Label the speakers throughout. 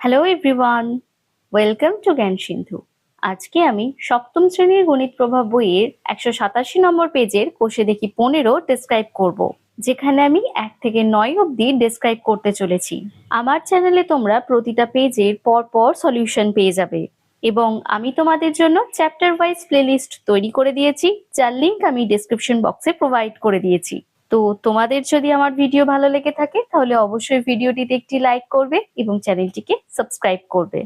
Speaker 1: Hello everyone, welcome to জ্ঞান সিন্ধু। আজকে আমি সপ্তম শ্রেণীর গণিত প্রভাব বইয়ের 187 নম্বর পেজের কোষে দেখি 15 ডেসক্রাইব করব, যেখানে আমি 1 থেকে 9 অবধি ডেসক্রাইব করতে চলেছি। আমার চ্যানেলে তোমরা প্রতিটা পেজের পর সলিউশন পেয়ে যাবে এবং আমি তোমাদের জন্য চ্যাপ্টার ওয়াইজ প্লেলিস্ট তৈরি করে দিয়েছি, যার লিংক আমি ডেসক্রিপশন বক্সে প্রোভাইড করে দিয়েছি। তো তোমাদের যদি আমার ভিডিও ভালো লেগে থাকে তাহলে অবশ্যই ভিডিওটিতে একটি লাইক করবে এবং চ্যানেলটিকে সাবস্ক্রাইব করবে।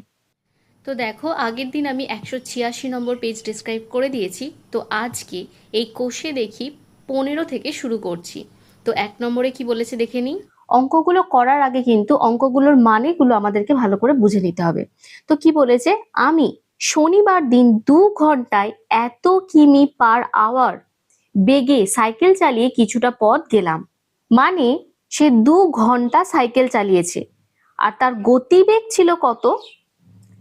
Speaker 1: তো দেখো, আগের দিন আমি 186 নম্বর পেজ ডেসক্রাইব করে দিয়েছি। তো আজকে এই কোষে দেখি 15 থেকে শুরু করছি। তো 1 নম্বরে কি বলেছে দেখে নিই। অঙ্কগুলো করার আগে কিন্তু অঙ্কগুলোর মানেগুলো আমাদেরকে ভালো করে বুঝে নিতে হবে। তো কি বলেছে, আমি শনিবার দিন 2 ঘন্টায় এত কিমি পার আওয়ার বেগে সাইকেল চালিয়ে কিছুটা পথ গেলাম। মানে সে 2 ঘন্টা সাইকেল চালিয়েছে আর তার গতিবেগ ছিল কত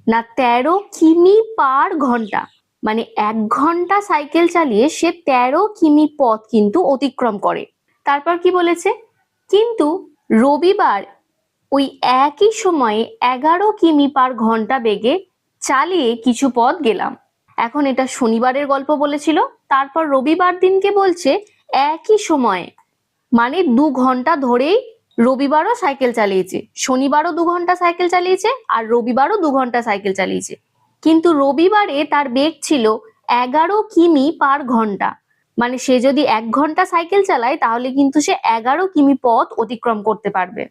Speaker 1: না 13 কিমি পার ঘন্টা। মানে 1 ঘন্টা সাইকেল চালিয়ে সে 13 কিমি পথ কিন্তু অতিক্রম করে। তারপর কি বলেছে, কিন্তু রবিবার ওই একই সময়ে 11 কিমি পার ঘন্টা বেগে চালিয়ে কিছু পথ গেলাম। এখন এটা শনিবারের গল্প বলেছিল, তারপর রবিবার দিনকে বলছে একই সময়ে, মানে 2 ঘন্টা ধরেই রবিবারও সাইকেল চালিয়েছে, শনিবারও 2 ঘন্টা সাইকেল চালিয়েছে আর রবিবারও 2 ঘন্টা সাইকেল চালিয়েছে। কিন্তু রবিবারে তার বেগ ছিল 11 কিমি পার ঘন্টা। মানে সে যদি 1 ঘন্টা সাইকেল চালায় তাহলে কিন্তু সে 11 কিমি পথ অতিক্রম করতে পারবে।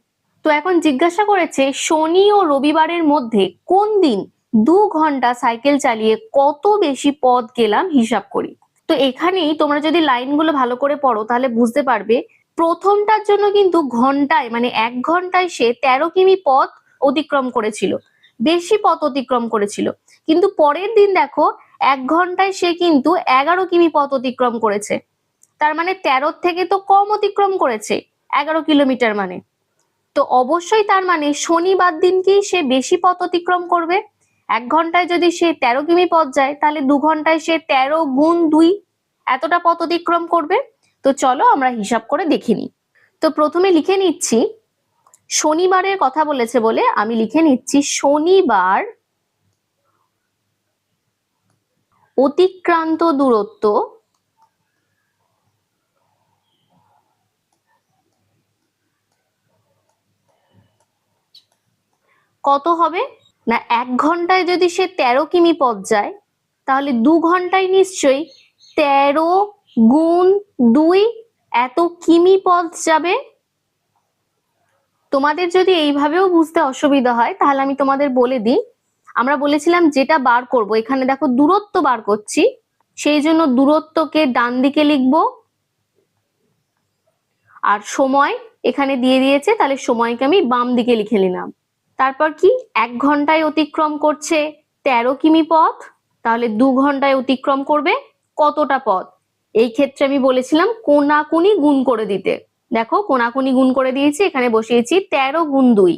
Speaker 1: তো এখন জিজ্ঞাসা করেছে শনি ও রবিবারের মধ্যে কোন দিন 2 ঘন্টা সাইকেল চালিয়ে কত বেশি পথ গেলাম হিসাব করি। তো এখানেই তোমরা যদি লাইনগুলো ভালো করে পড়ো তাহলে বুঝতে পারবে, প্রথমটার জন্য কিন্তু ঘন্টায় মানে 1 ঘন্টায় সে 13 কিমি পথ অতিক্রম করেছিল, বেশি পথ অতিক্রম করেছিল। কিন্তু পরের দিন দেখো 1 ঘন্টায় সে কিন্তু 11 কিমি পথ অতিক্রম করেছে। তার মানে 13 থেকে তো কম অতিক্রম করেছে 11 কিলোমিটার। মানে তো অবশ্যই তার মানে শনিবার দিনকেই সে বেশি পথ অতিক্রম করবে। 1 ঘন্টায় যদি সে 13 কিমি পথ যায় তাহলে 2 ঘন্টায় সে 13 গুণ 2 এতটা পথ অতিক্রম করবে। তো চলো আমরা হিসাব করে দেখে নিই। তো প্রথমে লিখে নিচ্ছি, শনিবারের কথা বলেছে বলে আমি লিখে নিচ্ছি শনিবার অতিক্রান্ত দূরত্ব কত হবে না, 1 ঘন্টায় যদি সে 13 কিমি পথ যায় তাহলে 2 ঘন্টায় নিশ্চয়ই 13 গুণ 2 এত কিমি পথ যাবে। তোমাদের যদি এইভাবেও বুঝতে অসুবিধা হয় তাহলে আমি তোমাদের বলে দিই, আমরা বলেছিলাম যেটা বার করব, এখানে দেখো দূরত্ব বার করছি, সেই জন্য দূরত্বকে ডান দিকে লিখবো আর সময় এখানে দিয়ে দিয়েছে তাহলে সময়কে আমি বাম দিকে লিখে নিলাম। তারপর কি 1 ঘন্টায় অতিক্রম করছে 13 কিমি পথ, তাহলে 2 ঘন্টায় অতিক্রম করবে কতটা পথ। এই ক্ষেত্রে আমি বলেছিলাম কোনাকুনি গুণ করে দিতে। দেখো কোনাকুনি গুণ করে দিয়েছি, এখানে বসিয়েছি 13 গুণ 2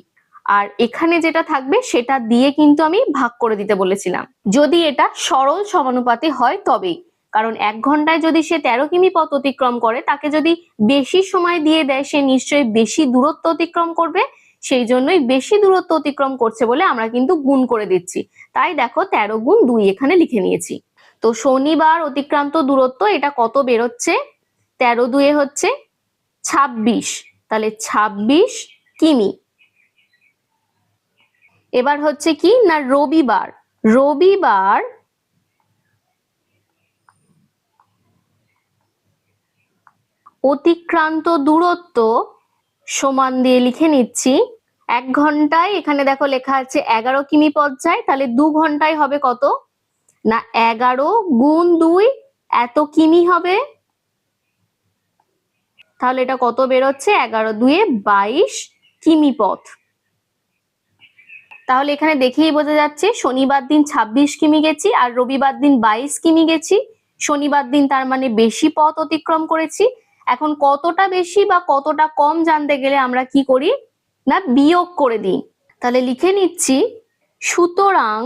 Speaker 1: আর এখানে যেটা থাকবে সেটা দিয়ে কিন্তু আমি ভাগ করে দিতে বলেছিলাম, যদি এটা সরল সমানুপাতে হয় তবেই। কারণ 1 ঘন্টায় যদি সে 13 কিমি পথ অতিক্রম করে, তাকে যদি বেশি সময় দিয়ে দেয় সে নিশ্চয়ই বেশি দূরত্ব অতিক্রম করবে, সেই জন্যই বেশি দূরত্ব অতিক্রম করছে বলে আমরা কিন্তু গুণ করে দিচ্ছি। তাই দেখো 13 গুণ 2 এখানে লিখে নিয়েছি। তো শনিবার অতিক্রান্ত দূরত্ব এটা কত বেরোচ্ছে, 13 2 হচ্ছে 26, তাহলে 26 কিমি। এবার হচ্ছে কি না রবিবার, রবিবার অতিক্রান্ত দূরত্ব সমান দিয়ে লিখে নিচ্ছি 1 ঘন্টায়, এখানে দেখো লেখা আছে 11 কিমি পথ যায়, তাহলে 2 ঘন্টায় হবে কত না 11 গুণ 2 এত কিমি হবে। তাহলে এটা কত বেরোচ্ছে, 11 2 22 কিমি পথ। তাহলে এখানে দেখেই বোঝা যাচ্ছে শনিবার দিন 26 কিমি গেছি আর রবিবার দিন 22 কিমি গেছি। শনিবার দিন তার মানে বেশি পথ অতিক্রম করেছি। এখন কতটা বেশি বা কতটা কম জানতে গেলে আমরা কি করি না বিয়োগ করে দিই। তাহলে লিখে নিচ্ছি, সুতরাং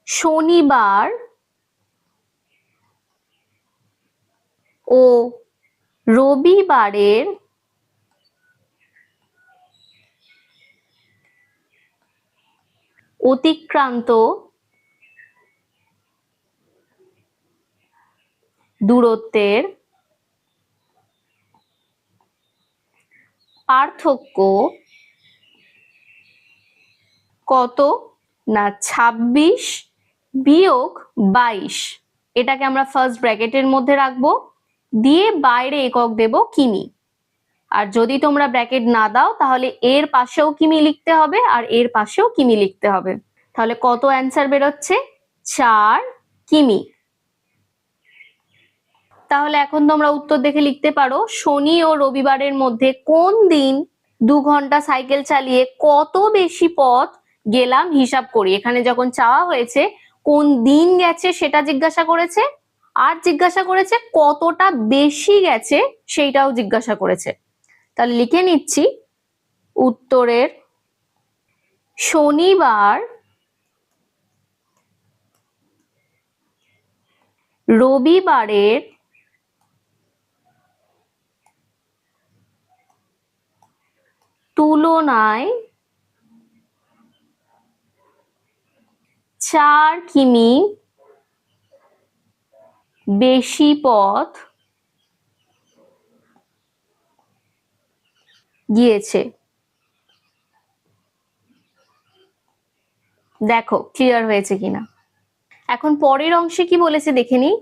Speaker 1: শনিবার ও রবিবারের অতিক্রান্ত দূরত্বের পার্থক্য কত? না 26 বিয়োগ 22। এটাকে আমরা ফার্স্ট ব্র্যাকেটের মধ্যে রাখবো, দিয়ে বাইরে একক দেব কিমি। আর যদি তোমরা ব্র্যাকেট না দাও তাহলে এর পাশেও কিমি লিখতে হবে আর এর পাশেও কিমি লিখতে হবে। তাহলে কত অ্যান্সার বেরোচ্ছে? 4 কিমি। তাহলে এখন তোমরা উত্তর দেখে লিখতে পারো, শনি ও রবিবারের মধ্যে কোন দিন 2 ঘন্টা সাইকেল চালিয়ে কত বেশি পথ গেলাম হিসাব করি। এখানে যখন চাওয়া হয়েছে কোন দিন গেছে সেটা জিজ্ঞাসা করেছে, আর জিজ্ঞাসা করেছে কতটা বেশি গেছে সেইটাও জিজ্ঞাসা করেছে। তাহলে লিখে নিচ্ছি, উত্তরের শনিবার রবিবারের তুলনায় 4 কিমি বেশি পথ গিয়েছে। দেখো ক্লিয়ার হয়েছে কিনা। এখন পরের অংশে কি বলেছে দেখে নিই।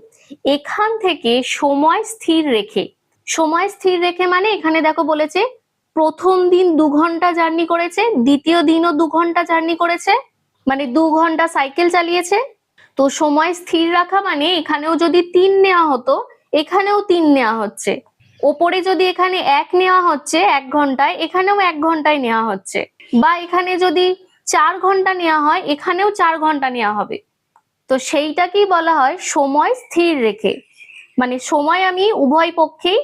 Speaker 1: এখান থেকে সময় স্থির রেখে, সময় স্থির রেখে মানে এখানে দেখো বলেছে প্রথম দিন 2 ঘন্টা জার্নি করেছে, দ্বিতীয় দিনও 2 ঘন্টা জার্নি করেছে, মানে 2 ঘন্টা সাইকেল চালিয়েছে। তো সময় স্থির রাখা মানে এখানেও যদি 3 নেওয়া হতো এখানেও 3 নেওয়া হচ্ছে, ওপরে যদি এখানে 1 নেওয়া হচ্ছে 1 ঘন্টায় এখানেও 1 ঘন্টায় নেওয়া হচ্ছে, বা এখানে যদি 4 ঘন্টা নেওয়া হয় এখানেও 4 ঘন্টা নেওয়া হবে। তো সেইটাকেই বলা হয় সময় স্থির রেখে, মানে সময় আমি উভয় পক্ষেই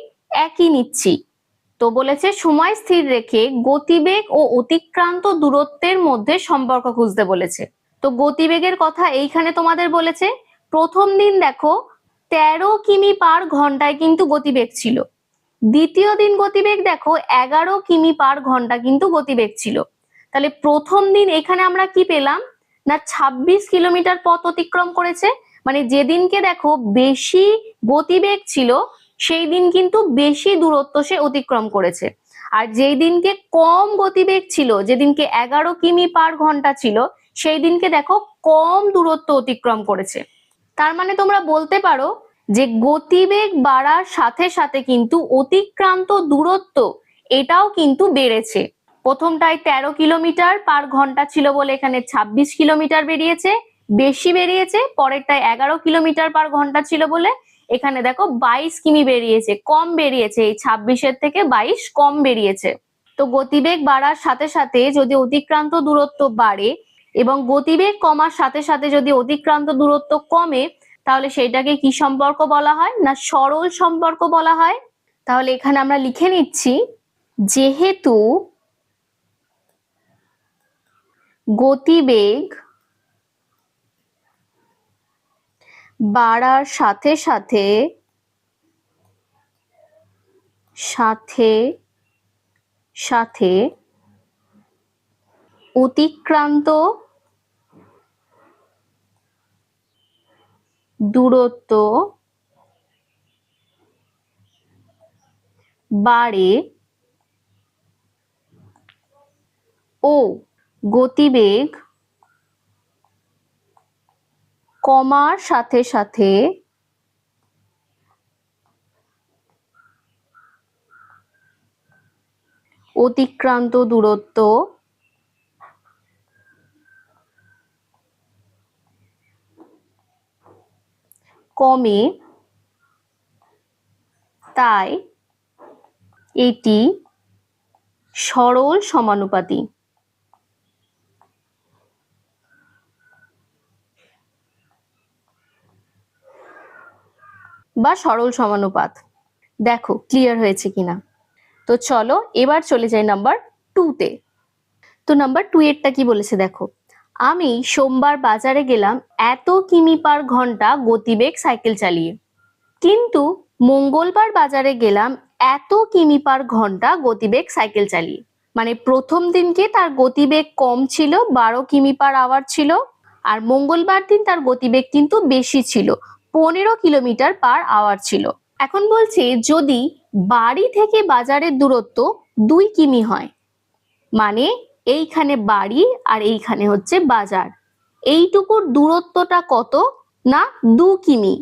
Speaker 1: একই নিচ্ছি। তো বলেছে সময় স্থির রেখে গতিবেগ ও অতিক্রান্ত দূরত্বের মধ্যে সম্পর্ক খুঁজতে বলেছে। তো গতিবেগের কথা এইখানে তোমাদের বলেছে, প্রথম দিন দেখো 13 কিমি পার ঘন্টায় কিন্তু গতিবেগ ছিল, দ্বিতীয় দিন গতিবেগ দেখো 11 কিমি পার ঘন্টা কিন্তু গতিবেগ ছিল। তাহলে প্রথম দিন এখানে আমরা কি পেলাম না 26 কিলোমিটার পথ অতিক্রম করেছে, মানে যেদিনকে দেখো বেশি গতিবেগ ছিল সেই দিন কিন্তু বেশি দূরত্ব সে অতিক্রম করেছে। আর যেই দিনকে কম গতিবেগ ছিল, যেদিনকে 11 কিমি পার ঘন্টা ছিল, সেই দিনকে দেখো কম দূরত্ব অতিক্রম করেছে। তার মানে তোমরা বলতে পারো যে গতিবেগ বাড়ার সাথে সাথে কিন্তু অতিক্রান্ত দূরত্ব এটাও কিন্তু বেড়েছে। প্রথমটায় 13 কিলোমিটার পার ঘন্টা ছিল বলে এখানে 26 কিলোমিটার বেরিয়েছে, বেশি বেরিয়েছে। পরেরটায় 11 কিলোমিটার পার ঘন্টা ছিল বলে এখানে দেখো 22 কিমি বেরিয়েছে, কম বেরিয়েছে, এই 26-এর থেকে 22 কম বেরিয়েছে। তো গতিবেগ বাড়ার সাথে সাথে যদি অতিক্রান্ত দূরত্ব বাড়ে এবং গতিবেগ কমার সাথে সাথে যদি অতিক্রান্ত দূরত্ব কমে, তাহলে সেইটাকে কি সম্পর্ক বলা হয় না সরল সম্পর্ক বলা হয়। তাহলে এখানে আমরা লিখে নিচ্ছি, যেহেতু গতিবেগ বাড়ার সাথে সাথে সাথে সাথে অতিক্রান্ত দূরত্ব বাড়ে ও গতিবেগ কমার সাথে সাথে অতিক্রান্ত দূরত্ব কমে, তাই এটি সরল সমানুপাতি। বা সরল সমানুপাত। দেখো ক্লিয়ার হয়েছে কিনা। তো চলো এবার চলে যাই নাম্বার 2-তে। তো নাম্বার 2 এরটা কি বলেছে দেখো, আমি সোমবার বাজারে গেলাম এত কিমি পার ঘন্টা গতিবেগ সাইকেল চালিয়ে, কিন্তু মঙ্গলবার বাজারে গেলাম এত কিমি পার ঘন্টা গতিবেগ সাইকেল চালিয়ে। মানে প্রথম দিনকে তার গতিবেগ কম ছিল, 12 কিমি/আওয়ার ছিল, আর মঙ্গলবার দিন তার গতিবেগ কিন্তু বেশি ছিল, 15 কিলোমিটার/আওয়ার ছিল। এখন বলছি যদি বাড়ি থেকে বাজারের দূরত্ব 2 কিমি হয়, মানে এইখানে বাড়ি আর এইখানে হচ্ছে বাজার, এইটুকুর দূরত্বটা কত? না 2 কিমি।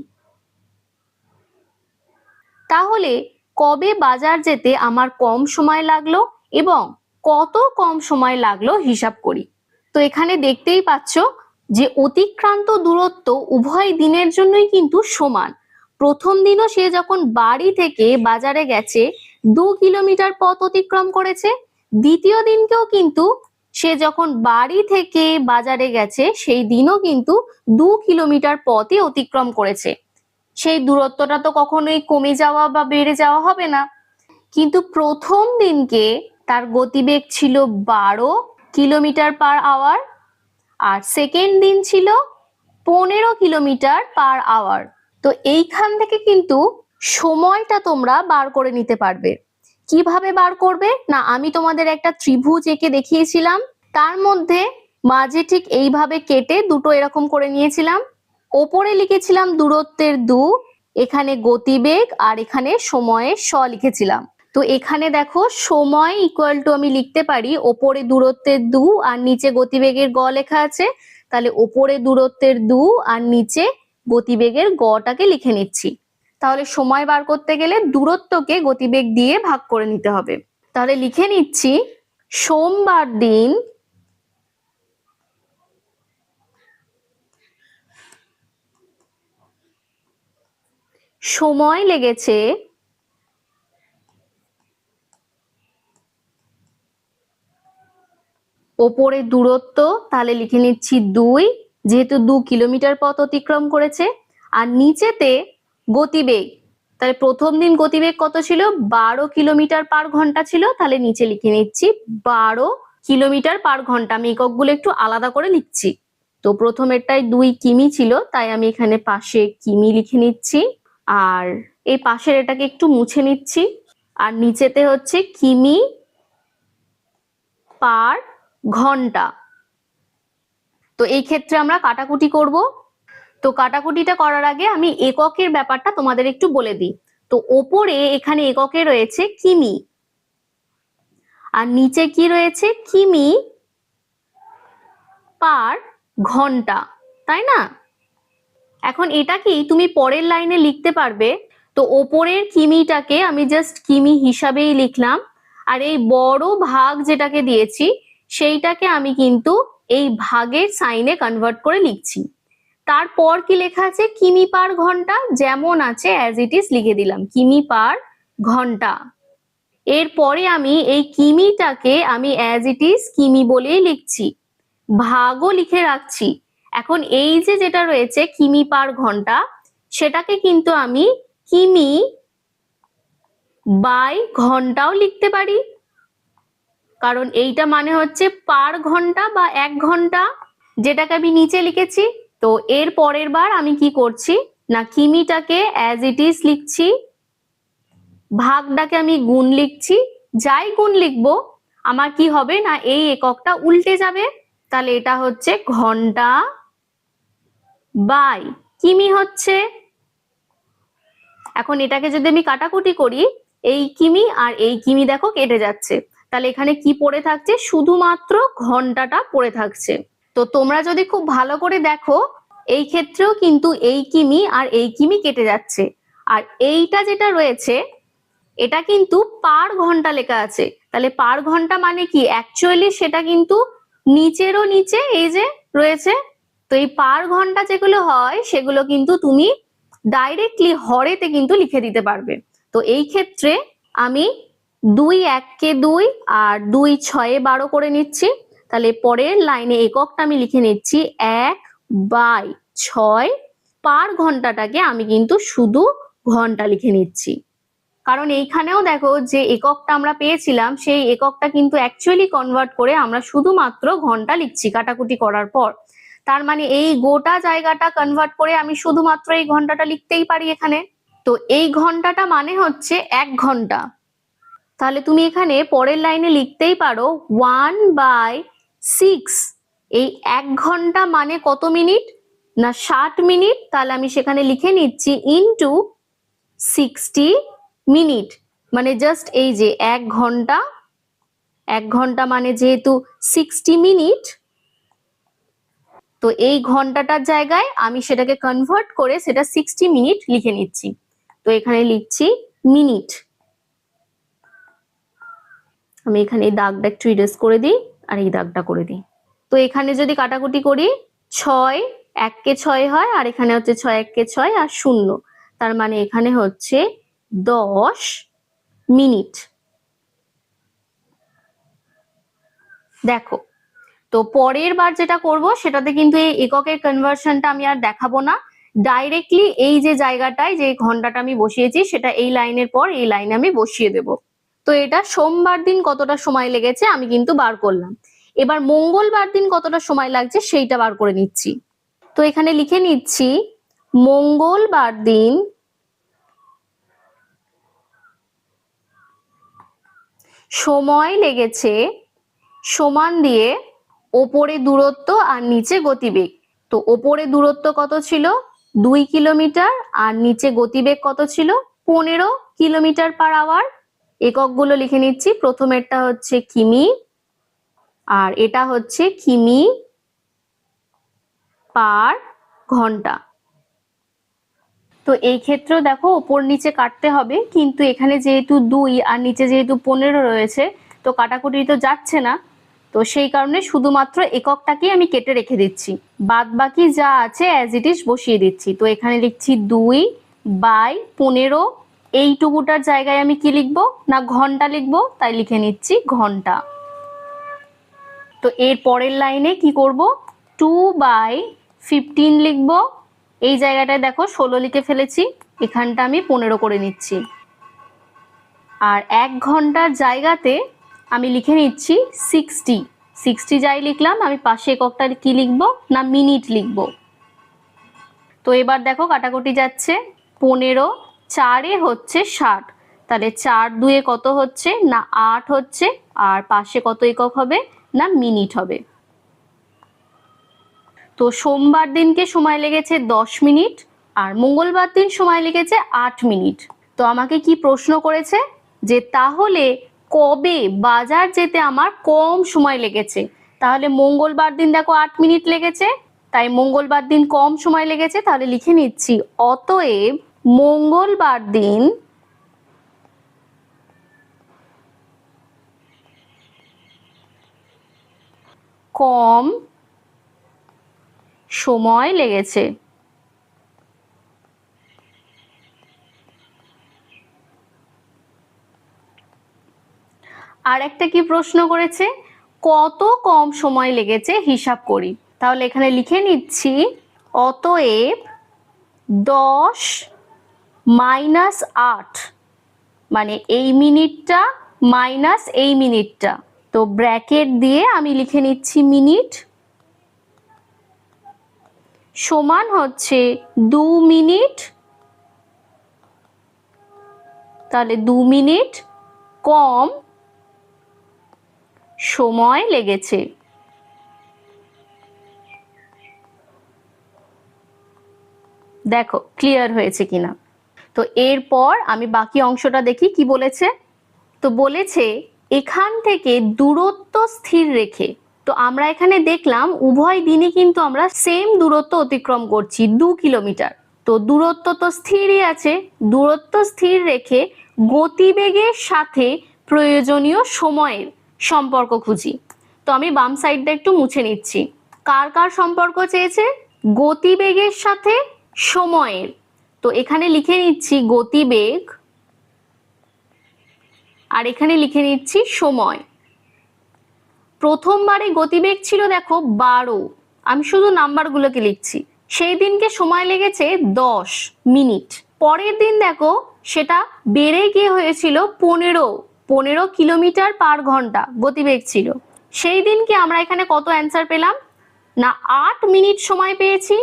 Speaker 1: তাহলে কবে বাজার যেতে আমার কম সময় লাগলো এবং কত কম সময় লাগলো হিসাব করি। তো এখানে দেখতেই পাচ্ছ যে অতিক্রান্ত দূরত্ব উভয় দিনের জন্যই কিন্তু সমান। প্রথম দিনও সে যখন বাড়ি থেকে বাজারে গেছে 2 কিলোমিটার পথ অতিক্রম করেছে, দ্বিতীয় দিনকেও কিন্তু সে যখন বাড়ি থেকে বাজারে গেছে সেই দিনও কিন্তু 2 কিলোমিটার পথই অতিক্রম করেছে। সেই দূরত্বটা তো কখনোই কমে যাওয়া বা বেড়ে যাওয়া হবে না। কিন্তু প্রথম দিনকে তার গতিবেগ ছিল 12 কিলোমিটার/আওয়ার আর সেকেন্ড দিন ছিল 15 কিলোমিটার/আওয়ার। তো এইখান থেকে কিন্তু সময়টা তোমরা বার করে নিতে পারবে। কিভাবে বার করবে? না, আমি তোমাদের একটা ত্রিভুজ এঁকে দেখিয়েছিলাম, তার মধ্যে মাঝে ঠিক এইভাবে কেটে দুটো এরকম করে নিয়েছিলাম, ওপরে লিখেছিলাম দূরত্বের 2, এখানে গতিবেগ আর এখানে সময়ের স লিখেছিলাম। তো এখানে দেখো সময় ইকুয়াল টু আমি লিখতে পারি ওপরে দূরত্বের 2 আর নিচে গতিবেগের গ লেখা আছে, তাহলে ওপরে দূরত্বের 2 আর নিচে গতিবেগের গটাকে লিখে নিচ্ছি। তাহলে সময় বার করতে গেলে দূরত্বকে গতিবেগ দিয়ে ভাগ করে নিতে হবে। তাহলে লিখে নিচ্ছি সোমবার দিন সময় লেগেছে ওপরে দূরত্ব, তাহলে লিখে নিচ্ছি 2, যেহেতু 2 কিলোমিটার পথ অতিক্রম করেছে, আর নিচেতে গতিবেগ, তাহলে প্রথম দিন গতিবেগ কত ছিল? 12 কিলোমিটার/ঘন্টা ছিল, তাহলে নিচে লিখে নিচ্ছি 12 কিলোমিটার/ঘন্টা। আমি এককগুলো একটু আলাদা করে লিখছি। তো প্রথমেরটাই 2 কিমি ছিল, তাই আমি এখানে পাশে কিমি লিখে নিচ্ছি, আর এই পাশের এটাকে একটু মুছে নিচ্ছি, আর নিচেতে হচ্ছে কিমি/ঘন্টা। তো এই ক্ষেত্রে আমরা কাটাকুটি করব। তো কাটাকুটিটা করার আগে আমি এককের ব্যাপারটা তোমাদের একটু বলে দিই। তো ওপরে এখানে এককে রয়েছে কিমি, আর নিচে কি রয়েছে? কিমি/ঘন্টা, তাই না? এখন এটা কি তুমি পরের লাইনে লিখতে পারবে। তো ওপরের কিমিটাকে আমি জাস্ট কিমি হিসাবেই লিখলাম, আর এই বড় ভাগ যেটাকে দিয়েছি সেইটাকে আমি কিন্তু এই ভাগের সাইনে কনভার্ট করে লিখছি। তারপর কি লেখা আছে? কিমি/ঘন্টা, যেমন আছে অ্যাজ ইট ইজ লিখে দিলাম কিমি/ঘন্টা। এরপরে আমি এই কিমিটাকে আমি অ্যাজ ইট ইজ কিমি বলেই লিখছি, ভাগও লিখে রাখছি। এখন এই যে যেটা রয়েছে কিমি/ঘন্টা, সেটাকে কিন্তু আমি কিমি/ঘন্টাও লিখতে পারি, কারণ এইটা মানে হচ্ছে পার ঘন্টা বা 1 ঘন্টা, যেটাকে আমি নিচে লিখেছি। তো এর পরের বার আমি কি করছি না, কিমিটাকে অ্যাজ ইট ইজ লিখছি, ভাগটাকে আমি গুণ লিখছি। যাই গুণ লিখবো আমার কি হবে না, এই এককটা উল্টে যাবে, তাহলে এটা হচ্ছে ঘন্টা বাই কিমি হচ্ছে। এখন এটাকে যদি আমি কাটাকুটি করি, এই কিমি আর এই কিমি দেখো কেটে যাচ্ছে, তাহলে এখানে কি পড়ে থাকছে? শুধুমাত্র ঘন্টাটা পড়ে থাকছে। তো তোমরা যদি খুব ভালো করে দেখো, এই ক্ষেত্রেও কিন্তু এই কিমি আর এই কিমি কেটে যাচ্ছে, আর এইটা যেটা রয়েছে এটা কিন্তু পার ঘন্টা লেখা আছে। তাহলে পার ঘন্টা মানে কি? অ্যাকচুয়ালি সেটা কিন্তু নিচেরও নিচে এই যে রয়েছে। তো এই পার ঘন্টা যেগুলো হয় সেগুলো কিন্তু তুমি ডাইরেক্টলি হরেতে কিন্তু লিখে দিতে পারবে। তো এই ক্ষেত্রে আমি 2 1 2 আর 2 6 12 করে নিচ্ছি। তাহলে পরের লাইনে এককটা আমি লিখে নিচ্ছি 1/6, পার ঘন্টাটাকে আমি কিন্তু শুধু ঘন্টা লিখে নিচ্ছি, কারণ এইখানেও দেখো যে এককটা আমরা পেয়েছিলাম সেই এককটা কিন্তু অ্যাকচুয়ালি কনভার্ট করে আমরা শুধুমাত্র ঘন্টা লিখছি কাটাকুটি করার পর। তার মানে এই গোটা জায়গাটা কনভার্ট করে আমি শুধুমাত্র এই ঘন্টাটা লিখতেই পারি এখানে। তো এই ঘন্টাটা মানে হচ্ছে 1 ঘন্টা। তাহলে তুমি এখানে পরের লাইনে লিখতেই পারো 1/6। এই 1 ঘন্টা মানে কত মিনিট? না 60 মিনিট। তাহলে আমি সেখানে লিখে নিচ্ছি ইনটু 60 মিনিট। মানে জাস্ট এই যে 1 ঘন্টা, 1 ঘন্টা মানে যেহেতু 60 মিনিট, তো এই ঘন্টাটার জায়গায় আমি সেটাকে কনভার্ট করে সেটা 60 মিনিট লিখে নিচ্ছি। তো এখানে লিখছি মিনিট। আমি এখানে এই দাগটা একটু ইরেজ করে দিই আর এই দাগটা করে দিই। তো এখানে যদি কাটাকুটি করি 6 1 কে 6 হয়, আর এখানে হচ্ছে 6 1 কে 6 আর 0, তার মানে এখানে হচ্ছে 10 মিনিট। দেখো, তো পরের বার যেটা করব সেটাতে কিন্তু এই এককের কনভার্সনটা আমি আর দেখাবো না, ডাইরেক্টলি এই যে জায়গাটায় যে ঘন্টাটা আমি বসিয়েছি সেটা এই লাইনের পর এই লাইনে আমি বসিয়ে দেব। তো এটা সোমবার দিন কতটা সময় লেগেছে আমি কিন্তু বার করলাম। এবার মঙ্গলবার দিন কতটা সময় লাগছে সেইটা বার করে নিচ্ছি। তো এখানে লিখে নিচ্ছি মঙ্গলবার দিন সময় লেগেছে সমান দিয়ে ওপরে দূরত্ব আর নিচে গতিবেগ। তো ওপরে দূরত্ব কত ছিল? 2 কিলোমিটার, আর নিচে গতিবেগ কত ছিল? 15 কিলোমিটার পার আওয়ার। এককগুলো লিখে নিচ্ছি। প্রথমেরটা হচ্ছে কিমি, আর এটা হচ্ছে কিমি পার ঘন্টা। তো এই ক্ষেত্রেও দেখো ওপর নিচে কাটতে হবে, কিন্তু এখানে যেহেতু 2 আর নিচে যেহেতু 15 রয়েছে, তো কাটাকুটি তো যাচ্ছে না, তো সেই কারণে শুধুমাত্র এককটাকেই আমি কেটে রেখে দিচ্ছি, বাদ বাকি যা আছে অ্যাজ ইট ইজ বসিয়ে দিচ্ছি। তো এখানে লিখছি 2/15। এইটুকুটার জায়গায় আমি কি লিখবো? না ঘন্টা লিখবো, তাই লিখে নিচ্ছি ঘন্টা। তো এর পরের লাইনে কি করব? 2/15 লিখবো। এই জায়গাটায় দেখো 16 লিখে ফেলেছি, এখানটা আমি 15 করে নিচ্ছি। আর 1 ঘন্টার জায়গাতে আমি লিখে নিচ্ছি 60 যাই লিখলাম, আমি পাশে এককটা কি লিখবো? না মিনিট লিখবো। তো এবার দেখো কাটাকুটি যাচ্ছে, 15 4 হচ্ছে 60, তাহলে 4 2 কত হচ্ছে? না 8 হচ্ছে, আর পাশে কত একক হবে? না মিনিট হবে। তো সোমবার দিনকে সময় লেগেছে 10 মিনিট, আর মঙ্গলবার দিন সময় লেগেছে 8 মিনিট। তো আমাকে কি প্রশ্ন করেছে? যে তাহলে কবে বাজার যেতে আমার কম সময় লেগেছে? তাহলে মঙ্গলবার দিন দেখো 8 মিনিট লেগেছে, তাই মঙ্গলবার দিন কম সময় লেগেছে। তাহলে লিখে নিচ্ছি অতএব মঙ্গলবার দিন কম সময় লেগেছে। আর একটা কি প্রশ্ন করেছে? কত কম সময় লেগেছে হিসাব করি। তাহলে এখানে লিখে নিচ্ছি অতএব 10 মাইনাস 8, মানে এই মিনিটটা মাইনাস এই মিনিটটা, তো ব্র্যাকেট দিয়ে আমি লিখে নিচ্ছি মিনিট, সমান হচ্ছে 2 মিনিট। তাহলে 2 মিনিট কম সময় লেগেছে। দেখো ক্লিয়ার হয়েছে কিনা। তো এরপর আমি বাকি অংশটা দেখি কি বলেছে। তো বলেছে এখান থেকে দূরত্ব স্থির রেখে, তো আমরা এখানে দেখলাম উভয় দিনই কিন্তু আমরা সেম দূরত্ব অতিক্রম করছি 2 কিলোমিটার। তো দূরত্ব তো স্থিরই আছে, দূরত্ব স্থির রেখে গতিবেগের সাথে প্রয়োজনীয় সময়ের সম্পর্ক খুঁজি। তো আমি বাম সাইডটা একটু মুছে নিচ্ছি। কার কার সম্পর্ক চেয়েছে? গতিবেগের সাথে সময়ের। তো এখানে লিখে নিচ্ছি গতিবেগ, আর এখানে লিখে নিচ্ছি সময়। প্রথমবারে গতিবেগ ছিল দেখো 12, আমি শুধু নাম্বারগুলোকে লিখছি। সেই দিনকে সময় লেগেছে 10 মিনিট। পরের দিন দেখো সেটা বেড়ে গিয়ে হয়েছিল 15 কিলোমিটার পার ঘন্টা গতিবেগ ছিল। সেই দিনকে আমরা এখানে কত অ্যান্সার পেলাম? না 8 মিনিট সময় পেয়েছি।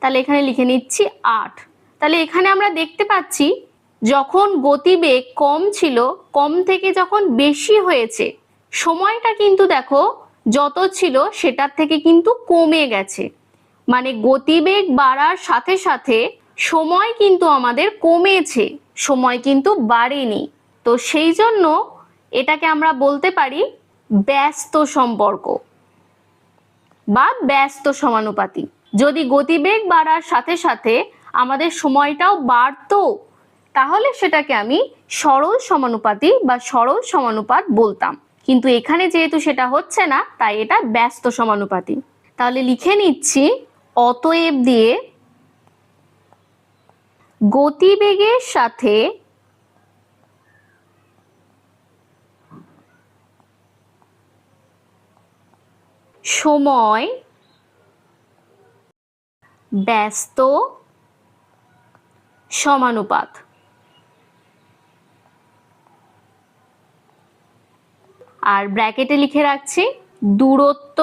Speaker 1: তাহলে এখানে লিখে নিচ্ছি 8। তাহলে এখানে আমরা দেখতে পাচ্ছি যখন গতিবেগ কম ছিল, কম থেকে যখন বেশি হয়েছে, সময়টা কিন্তু দেখো যত ছিল সেটার থেকে কিন্তু কমে গেছে। মানে গতিবেগ বাড়ার সাথে সাথে সময় কিন্তু আমাদের কমেছে, সময় কিন্তু বাড়েনি। তো সেই জন্য এটাকে আমরা বলতে পারি ব্যস্ত সম্পর্ক বা ব্যস্ত সমানুপাতি। যদি গতিবেগ বাড়ার সাথে সাথে আমাদের সময়টাও বাড়তো, তাহলে সেটাকে আমি সরল সমানুপাতি বা সরল সমানুপাত বলতাম। কিন্তু এখানে যেহেতু সেটা হচ্ছে না, তাই এটা ব্যস্ত সমানুপাতি। তাহলে লিখে নিচ্ছি, অতএব দিয়ে গতিবেগের সাথে সময় ব্যস্ত সমানুপাত। আর ব্র্যাকেটে লিখে রাখছি, দূরত্ব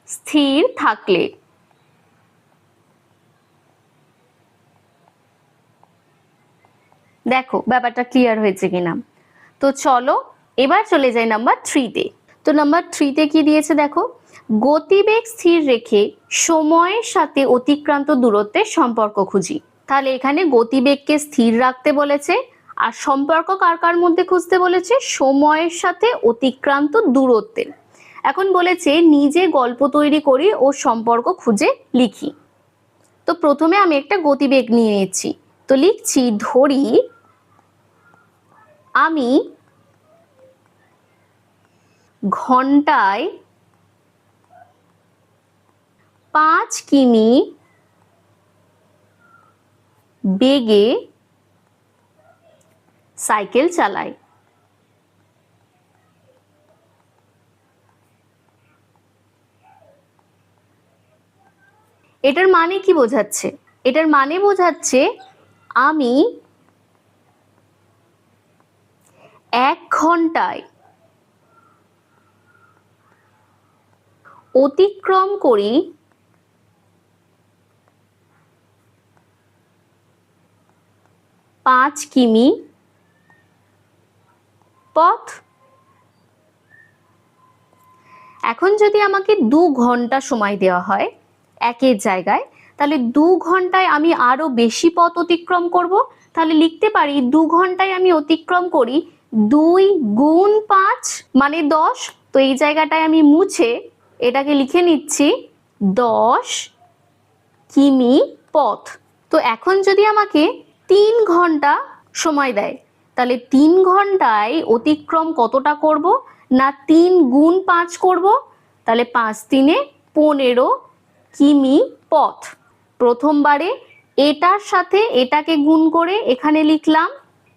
Speaker 1: স্থির থাকলে। দেখো ব্যাপারটা ক্লিয়ার হয়েছে কিনা। তো চলো এবার চলে যাই নাম্বার 3-তে। তো নাম্বার 3-তে কি দিয়েছে দেখো, গতিবেগ স্থির রেখে সময়ের সাথে অতিক্রান্ত দূরত্বের সম্পর্ক খুঁজি। তাহলে এখানে গতিবেগকে স্থির রাখতে বলেছে, আর সম্পর্ক কার কার মধ্যে খুঁজতে বলেছে, সময়ের সাথে অতিক্রান্ত দূরত্বের। এখন বলেছে নিজে গল্প তৈরি করি ও সম্পর্ক খুঁজে লিখি। তো প্রথমে আমি একটা গতিবেগ নিয়ে নিচ্ছি। তো লিখছি, ধরি আমি ঘন্টায় 5 কিমি বেগে সাইকেল চালাই। এটার মানে কি বোঝাচ্ছে? এটার মানে বোঝাচ্ছে আমি 1 ঘন্টায় অতিক্রম করি 5 কিমি পথ। এখন যদি আমাকে 2 ঘন্টা সময় দেওয়া হয় একের জায়গায়, তাহলে 2 ঘন্টায় আমি আরো বেশি পথ অতিক্রম করব। তাহলে লিখতে পারি 2 ঘন্টায় আমি অতিক্রম করি 2 গুণ 5 মানে 10। তো এই জায়গাটায় আমি মুছে এটাকে লিখে নিচ্ছি 10 কিমি পথ। তো এখন যদি আমাকে 3 ঘন্টা সময় দেয়, তাহলে 3 ঘন্টায় অতিক্রম কতটা করব না 3 গুণ 5 করব। তাহলে 5 3 15 কিমি পথ। প্রথমবারে এটার সাথে এটাকে গুণ করে এখানে লিখলাম,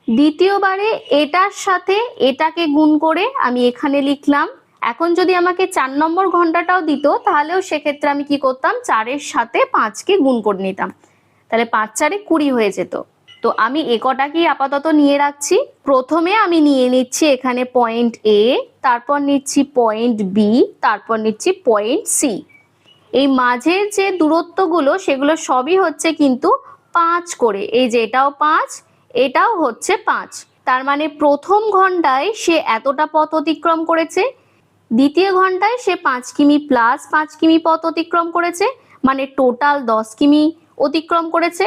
Speaker 1: দ্বিতীয়বারে এটার সাথে এটাকে গুণ করে আমি এখানে লিখলাম। এখন যদি আমাকে 4 নম্বর ঘন্টাটাও দিত, তাহলেও সেক্ষেত্রে আমি কি করতাম, 4-এর সাথে 5কে গুণ করে নিতাম, তাহলে 5 4 20 হয়ে যেত। তো আমি কটাকেই আপাতত নিয়ে রাখছি। প্রথমে আমি নিয়ে নিচ্ছি এখানে পয়েন্ট এ, তারপর নিচ্ছি পয়েন্ট বি, তারপর নিচ্ছি পয়েন্ট সি। এই মাঝের যে দূরত্বগুলো সেগুলো সবই হচ্ছে কিন্তু 5 করে। এই যে এটাও 5, এটাও হচ্ছে 5। তার মানে প্রথম ঘন্টায় সে এতটা পথ অতিক্রম করেছে, দ্বিতীয় ঘন্টায় সে 5 কিমি প্লাস 5 কিমি পথ অতিক্রম করেছে, মানে টোটাল 10 কিমি অতিক্রম করেছে।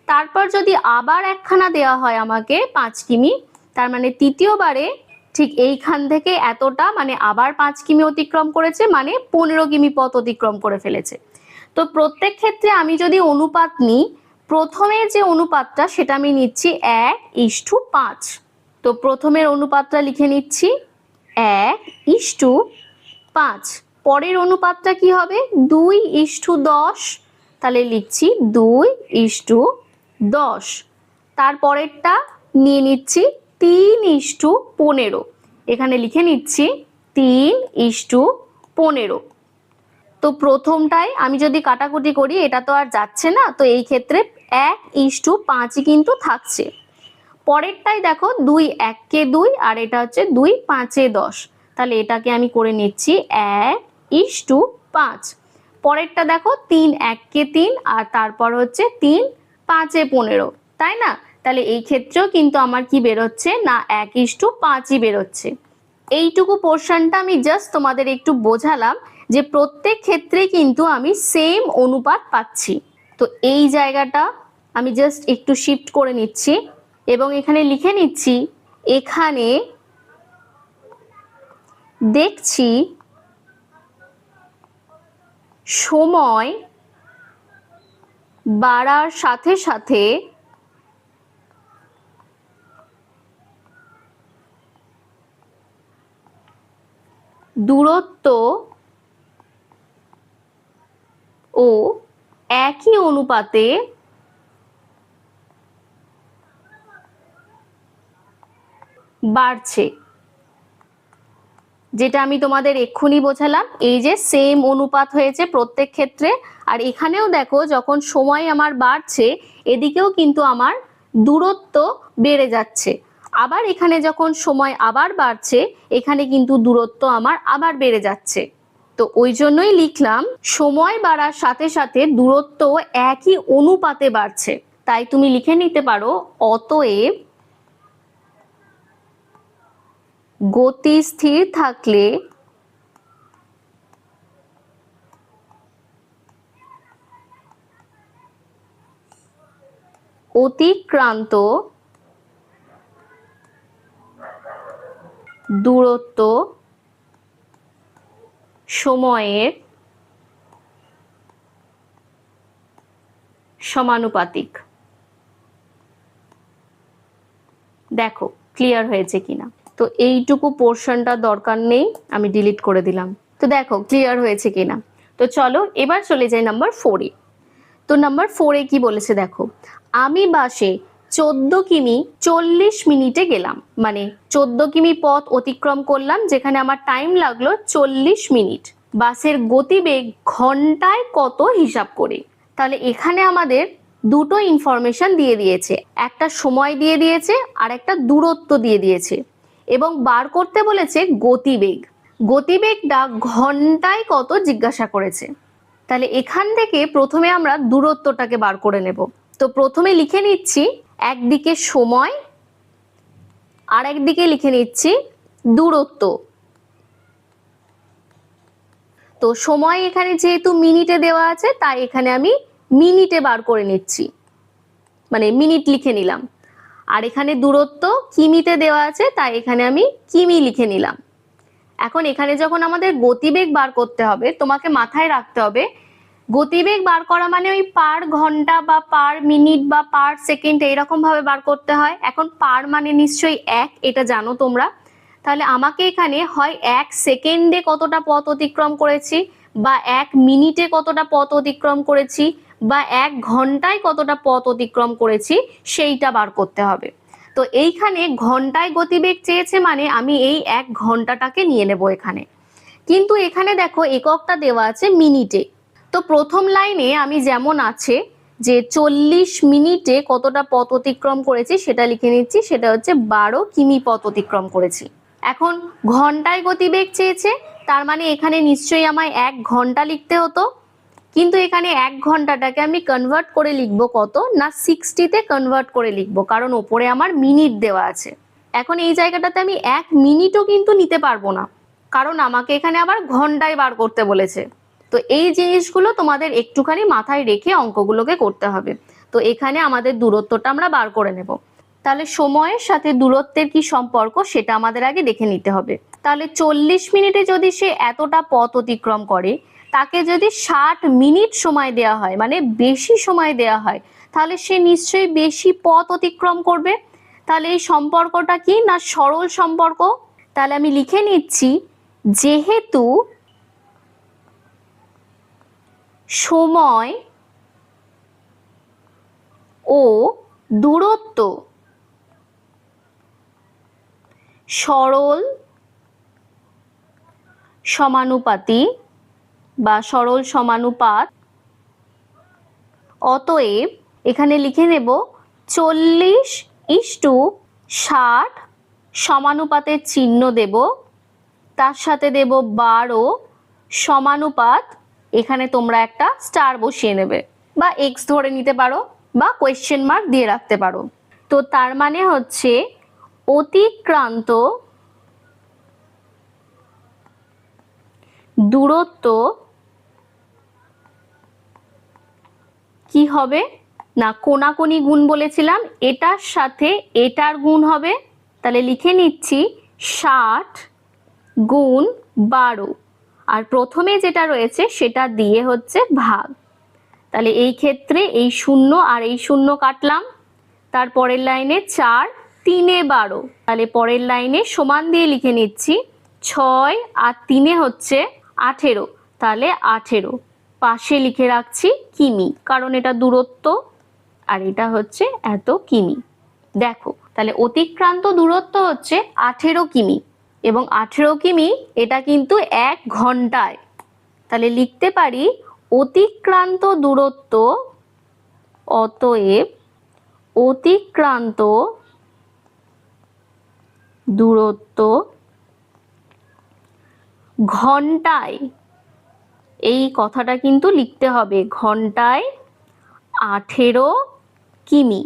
Speaker 1: তারপর যদি আবার একখানা দেওয়া হয় আমাকে 5 কিমি, তার মানে তৃতীয়বারে ঠিক এইখান থেকে এতটা, মানে আবার 5 কিমি অতিক্রম করেছে, মানে 15 কিমি পথ অতিক্রম করে ফেলেছে। তো প্রত্যেক ক্ষেত্রে আমি যদি অনুপাত নিই, প্রথমে যে অনুপাতটা সেটা আমি নিচ্ছি 1:5। তো প্রথমের অনুপাতটা লিখে নিচ্ছি 1:5। পরের অনুপাতটা কি হবে, 2:10। তাহলে লিখছি 2:10। তারপরেরটা নিয়ে নিচ্ছি 3:15। এখানে লিখে নিচ্ছি 3:15। তো প্রথমটায় আমি যদি কাটাকুটি করি, এটা তো আর যাচ্ছে না, তো এই ক্ষেত্রে 1:5 কিন্তু থাকছে। পরেরটাই দেখো 2 1 2, আর এটা হচ্ছে 2 5 10। তাহলে এটাকে আমি করে নিচ্ছি 1:5। পরেরটা দেখো 3 1 3, আর তারপর হচ্ছে 3 5-15, তাই না? তাহলে এই ক্ষেত্রেও কিন্তু আমার কি বেরোচ্ছে না 1:5ই বেরোচ্ছে। এইটুকু পোর্শনটা আমি জাস্ট তোমাদের একটু বোঝালাম যে প্রত্যেক ক্ষেত্রে কিন্তু আমি সেম অনুপাত পাচ্ছি। তো এই জায়গাটা আমি জাস্ট একটু শিফট করে নিচ্ছি এবং এখানে লিখে নিচ্ছি, এখানে দেখছি সময় বাড়ার সাথে সাথে দূরত্ব ও একই অনুপাতে বাড়ছে। যেটা আমি তোমাদের এক্ষুনি বোঝালাম, এই যে সেম অনুপাত হয়েছে প্রত্যেক ক্ষেত্রে, আর এখানেও দেখো যখন সময় আমার বাড়ছে এদিকেও কিন্তু আমার দূরত্ব বেড়ে যাচ্ছে। আবার এখানে যখন সময় আবার বাড়ছে এখানে কিন্তু দূরত্ব আমার আবার বেড়ে যাচ্ছে। তো ওই জন্যই লিখলাম সময় বাড়ার সাথে সাথে দূরত্ব একই অনুপাতে বাড়ছে। তাই তুমি লিখে নিতে পারো, অতএব গতি স্থির থাকলে অতিক্রান্ত দূরত্ব সময়ের সমানুপাতিক। দেখো ক্লিয়ার হয়েছে কিনা? তো এইটুকু পোর্শনটা দরকার নেই, আমি ডিলিট করে দিলাম। তো দেখো ক্লিয়ার হয়েছে কিনা। তো চলো এবার চলে যাই নাম্বার 4-এ। তো নাম্বার 4-এ কি বলেছে দেখো, আমি বাসে 14 কিমি 40 মিনিটে গেলাম। মানে 14 কিমি পথ অতিক্রম করলাম, যেখানে আমার টাইম লাগলো 40 মিনিট। বাসের গতিবেগ ঘন্টায় কত হিসাব করে। তাহলে এখানে আমাদের দুটো ইনফরমেশন দিয়ে দিয়েছে, একটা সময় দিয়ে দিয়েছে আর একটা দূরত্ব দিয়ে দিয়েছে, এবং বার করতে বলেছে গতিবেগ। গতিবেগটা ঘন্টায় কত জিজ্ঞাসা করেছে। তাহলে এখান থেকে প্রথমে আমরা দূরত্বটাকে বার করে নেব। তো প্রথমে লিখে নিচ্ছি একদিকে সময় আর একদিকে লিখে নিচ্ছি দূরত্ব। তো সময় এখানে যেহেতু মিনিটে দেওয়া আছে তাই এখানে আমি মিনিটে বার করে নিচ্ছি, মানে মিনিট লিখে নিলাম। আর এখানে দূরত্ব কিমিতে দেওয়া আছে তাই এখানে আমি কিমি লিখে নিলাম। এখন এখানে যখন আমাদের গতিবেগ বার করতে হবে, তোমাকে মাথায় রাখতে হবে গতিবেগ বার করা মানে ওই পার ঘন্টা বা পার মিনিট বা পার সেকেন্ড এইরকম ভাবে বার করতে হয়। এখন পার মানে নিশ্চয়ই এক, এটা জানো তোমরা। তাহলে আমাকে এখানে হয় 1 সেকেন্ডে কতটা পথ অতিক্রম করেছি, বা 1 মিনিটে কতটা পথ অতিক্রম করেছি, বা 1 ঘন্টায় কতটা পথ অতিক্রম করেছি সেইটা বার করতে হবে। তো এইখানে ঘন্টায় গতিবেগ চেয়েছে মানে আমি এই 1 ঘন্টাটাকে নিয়ে নেব এখানে। কিন্তু এখানে দেখো এককটা দেওয়া আছে মিনিটে। তো প্রথম লাইনে আমি যেমন আছে যে 40 মিনিটে কতটা পথ অতিক্রম করেছি সেটা লিখে নিচ্ছি, সেটা হচ্ছে 12 কিমি পথ অতিক্রম করেছি। এখন ঘন্টায় গতিবেগ চেয়েছে, তার মানে এখানে নিশ্চয়ই আমায় 1 ঘন্টা লিখতে হতো, কিন্তু এখানে 1 ঘন্টাটাকে আমি কনভার্ট করে লিখবো কত না 60তে কনভার্ট করে লিখবো, কারণ ওপরে আমার মিনিট দেওয়া আছে। এখন এই জায়গাটাতে আমি 1 মিনিটও কিন্তু নিতে পারবো না, কারণ আমাকে এখানে আবার ঘন্টায় বার করতে বলেছে। তো এই জিনিসগুলো তোমাদের একটুখানি মাথায় রেখে অঙ্কগুলোকে করতে হবে। তো এখানে আমাদের দূরত্বটা আমরা বার করে নেব। তাহলে সময়ের সাথে দূরত্বের কি সম্পর্ক সেটা আমাদের আগে দেখে নিতে হবে। তাহলে 40 মিনিটে যদি সে এতটা পথ অতিক্রম করে, তাকে যদি 60 মিনিট সময় দেওয়া হয়, মানে বেশি সময় দেওয়া হয়, তাহলে সে নিশ্চয়ই বেশি পথ অতিক্রম করবে। তাহলে এই সম্পর্কটা কি না সরল সম্পর্ক। তাহলে আমি লিখে নিচ্ছি, যেহেতু সময় ও দূরত্ব সরল সমানুপাতি বা সরল সমানুপাত, অতএব এখানে লিখে নেব 40:60 সমানুপাতের চিহ্ন দেব, তার সাথে দেব 12 সমানুপাত, এখানে তোমরা একটা স্টার বসিয়ে নেবে বা এক্স ধরে নিতে পারো। বা কোয়েশ্চেন মার্ক দিয়ে রাখতে পারো। তো তার মানে হচ্ছে অতিক্রান্ত দূরত্ব কি হবে না, কোনাকুনি গুণ বলেছিলাম, এটার সাথে এটার গুণ হবে। তাহলে লিখে নিচ্ছি 60 গুণ 12, আর প্রথমে যেটা রয়েছে সেটা দিয়ে হচ্ছে ভাগ। তাহলে এই ক্ষেত্রে এই শূন্য আর এই শূন্য কাটলাম, তারপরের লাইনে 4 3 12, তাহলে পরের লাইনে সমান দিয়ে লিখে নিচ্ছি 6 আর 3 হচ্ছে 18, তাহলে 18 পাশে লিখে রাখছি কিমি, কারণ এটা দূরত্ব আর এটা হচ্ছে এত কিমি। দেখো তাহলে অতিক্রান্ত দূরত্ব হচ্ছে 18 কিমি, এবং 18 কিমি এটা কিন্তু 1 ঘন্টায়। তাহলে লিখতে পারি অতিক্রান্ত দূরত্ব, অতএব অতিক্রান্ত দূরত্ব ঘন্টায়, এই কথাটা কিন্তু লিখতে হবে, ঘন্টায় 18 কিমি।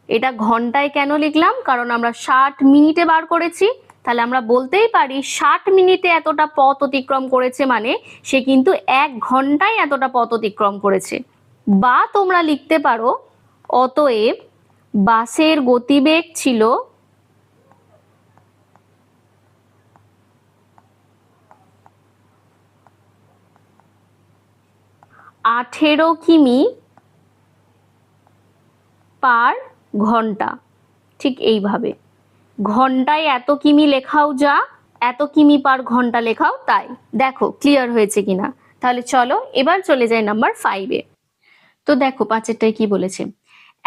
Speaker 1: এটা ঘন্টায় কেন লিখলাম, কারণ আমরা 60 মিনিটে বার করেছি। তাহলে আমরা বলতেই পারি 60 মিনিটে এতটা পথ অতিক্রম করেছে, মানে সে কিন্তু 1 ঘন্টায় এতটা পথ অতিক্রম করেছে। বা তোমরা লিখতে পারো অতএব বাসের গতিবেগ ছিল 18 কিমি পার ঘন্টা। ঠিক এইভাবে ঘন্টায় এত কিমি লেখাও যা, এত কিমি পার ঘন্টা লেখাও তাই। দেখো ক্লিয়ার হয়েছে কিনা। তাহলে চলো এবার চলে যাই নাম্বার 5-এ। তো দেখো 5-এরটায় কি বলেছে,